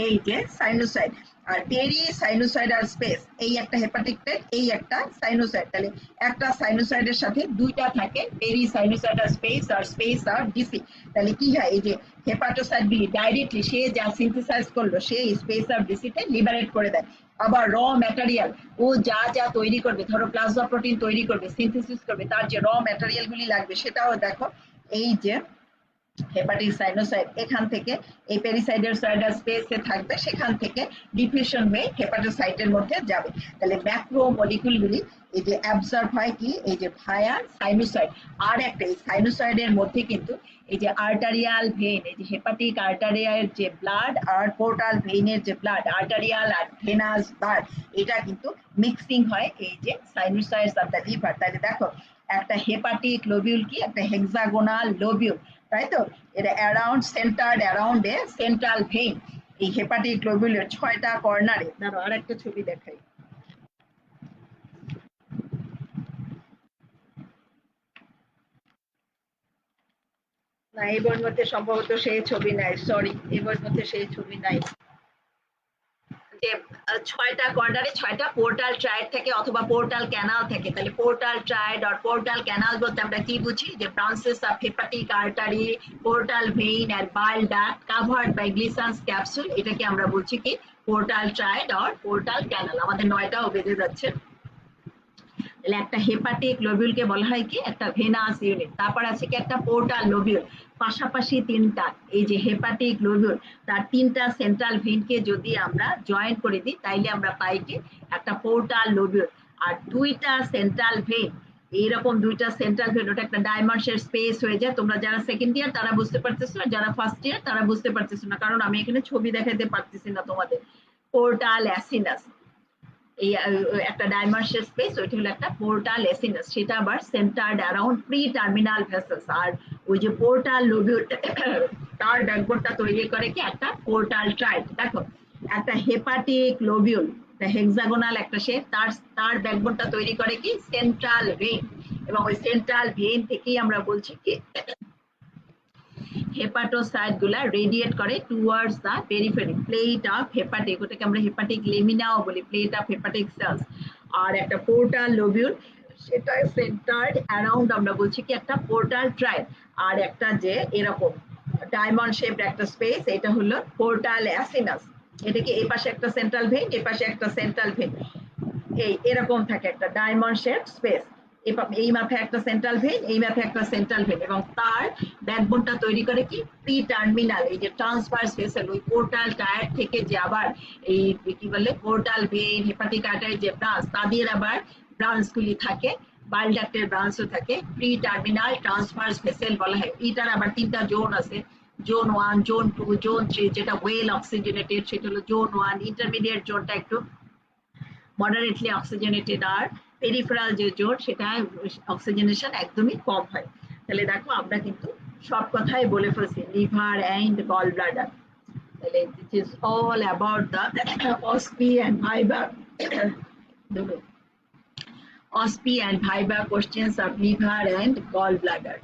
এই যে সাইনোসয়েড, আর পেরি সাইনোসয়েডাল স্পেস, এই একটা হেপাটিক প্লেট, এই একটা সাইনোসয়েড। তাহলে একটা সাইনোসয়েডের সাথে দুইটা থাকে পেরি সাইনোসয়েডাল স্পেস আর স্পেস আর ডিসি। তাহলে কি হয়, এই যে হেপাটোসাইট গুলি ডাইরেক্টলি সে যা সিনথেসাইজ করলো সেই স্পেস অফ ডিসিতে লিবারেট করে দেয়। আবার র ম্যাটেরিয়াল ও যা যা তৈরি করবে, ধরো প্লাজমা প্রোটিন তৈরি করবে, সিনথেসিস করবে, তার যে র ম্যাটেরিয়াল গুলি লাগবে সেটাও দেখো এই যে হেপাটিক সাইনোসয়েড এখান থেকে এই পেরিসাইডাল সয়েডাল স্পেসে থাকবে, সেখান থেকে ডিফিউশন হয়ে হেপাটোসাইটের মধ্যে যাবে। তাহলে ম্যাক্রো মলিকুলগুলি এই যে অ্যাবজর্ব হয় কি এই যে ভায়া সাইনোসয়েড। আর একটা এই সাইনোসয়েডের মধ্যে কিন্তু এই যে আর্টারিয়াল ভেইন, এই যে হেপাটিক আর্টারিয়াল যে ব্লাড আর পোর্টাল ভেইনের যে ব্লাড, আর্টারিয়াল আর ভেনাস ব্লাড, এটা কিন্তু মিক্সিং হয় এই যে সাইনোসয়েডস অফ দ্য লিভার। তাহলে দেখো একটা হেপাটিক লোবিউল কি একটা হেক্সাগোনাল লোবিউল, তাই তো, এটা around centred around a central vein. এই হেপাটিক লোবিউলের 6টা কর্নারে, ধরো আর একটা ছবি দেখাই, না এই বইয়ের মধ্যে সম্ভবত সেই ছবি নাই, সরি এই বইয়ের মধ্যে সেই ছবি নাই। যে 6টা কর্নারে 6টা পোর্টাল ট্রাইড থাকে অথবা পোর্টাল ক্যানাল থাকে। তাহলে পোর্টাল ট্রাইড আর পোর্টাল ক্যানাল বলতে আমরা কি বুঝি, যে branches of hepatic artery, portal vein and bile duct covered by Glisson's capsule, এটাকে আমরা বলছি কি পোর্টাল ট্রাইড আর পোর্টাল ক্যানাল। আমাদের 9টাও বেজে যাচ্ছে। তাহলে একটা হেপাটিক লোবিউলকে বলা হয় কি একটা ভেনাস ইউনিট। তারপর আছে কি একটা পোর্টাল লোবিউল, পাশাপাশি তিনটা, এই যে হেপাটিক লোবিউল তার তিনটা সেন্ট্রাল ভেনকে যদি আমরা জয়েন করে দিই তাইলে আমরা পাই কি একটা পোর্টাল লোবিউল। আর দুইটা সেন্ট্রাল ভেন, এইরকম দুইটা সেন্ট্রাল ভেন, ওটা একটা ডায়মন্ডের স্পেস হয়ে যায়। তোমরা যারা সেকেন্ড ইয়ার তারা বুঝতে পারতেছো, যারা ফার্স্ট ইয়ার তারা বুঝতে পারতেছো না, কারণ আমি এখানে ছবি দেখাতে পারতেছি না তোমাদের। পোর্টাল অ্যাসিনাস, এই একটা ডায়মন্ডের স্পেস, ওইটা হলো একটা পোর্টাল এসিনাস, সেটা আবার centered around preterminal vessels. আর ওই যে পোর্টাল লোবিউল তার ব্যাকবোনটা তৈরি করে কি একটা পোর্টাল ট্রাইড। দেখো একটা হেপাটিক লোবিউল, হেক্সাগোনাল একটা শেপ, তার তার ব্যাকবোনটা তৈরি করে কি সেন্ট্রাল ভেন, এবং ওই সেন্ট্রাল ভেন থেকেই আমরা বলছি কি হেপাটোসাইট গুলা রেডিয়েট করে towards the periphery plate of hepatic, ওটাকে আমরা হেপাটিক লেমিনাও বলি, প্লেট অফ হেপাটিক সেলস। আর একটা পোর্টাল লোবিউল, সেটা সেন্টার্ড অ্যারাউন্ড আমরা বলছি কি একটা পোর্টাল ট্রাইড। আর একটা যে এরকম ডায়মন্ড শেপড একটা স্পেস, এটা হলো পোর্টাল অ্যাসিনাস। এটাকে এই পাশে একটা সেন্ট্রাল ভেন, এই পাশে একটা সেন্ট্রাল ভেন, এই এরকম থাকে একটা ডায়মন্ড শেপ স্পেস। এই মাথায় একটা সেন্ট্রাল ভেন, এই মাথায় একটা সেন্ট্রাল ভেন, এবং তার ব্যাকবোনটা তৈরি করে কি প্রি টার্মিনাল, এই যে ট্রান্সভার্স ভেসেল, ওই পোর্টাল টায়ার থেকে যে আবার এই কি বলে পোর্টাল ভেন, হেপাটিক আর্টারি যে ব্রাঞ্চ, তাদের আবার ব্রাঞ্চ গুলি থাকে, বাইল ডাক্টের ব্রাঞ্চও থাকে, প্রি টার্মিনাল ট্রান্সভার্স ভেসেল বলা হয়। এটার আবার তিনটা জোন আছে, জোন 1, জোন 2, জোন 3। যেটা ওয়েল অক্সিজেনেটেড সেটা হলো জোন 1, ইন্টারমিডিয়েট জোনটা একটু মডারেটলি অক্সিজেনেটেড, আর পেরিফেরাল যে জোন সেটা অক্সিজেনেশন একদমই কম হয়। তাহলে দেখো আমরা কিন্তু সব কথাই বলে ফেলছি, লিভার অ্যান্ড গল ব্লাডার। তাহলে this is all about the OSPE and viva, OSPE and VIVA questions of liver and gallbladder.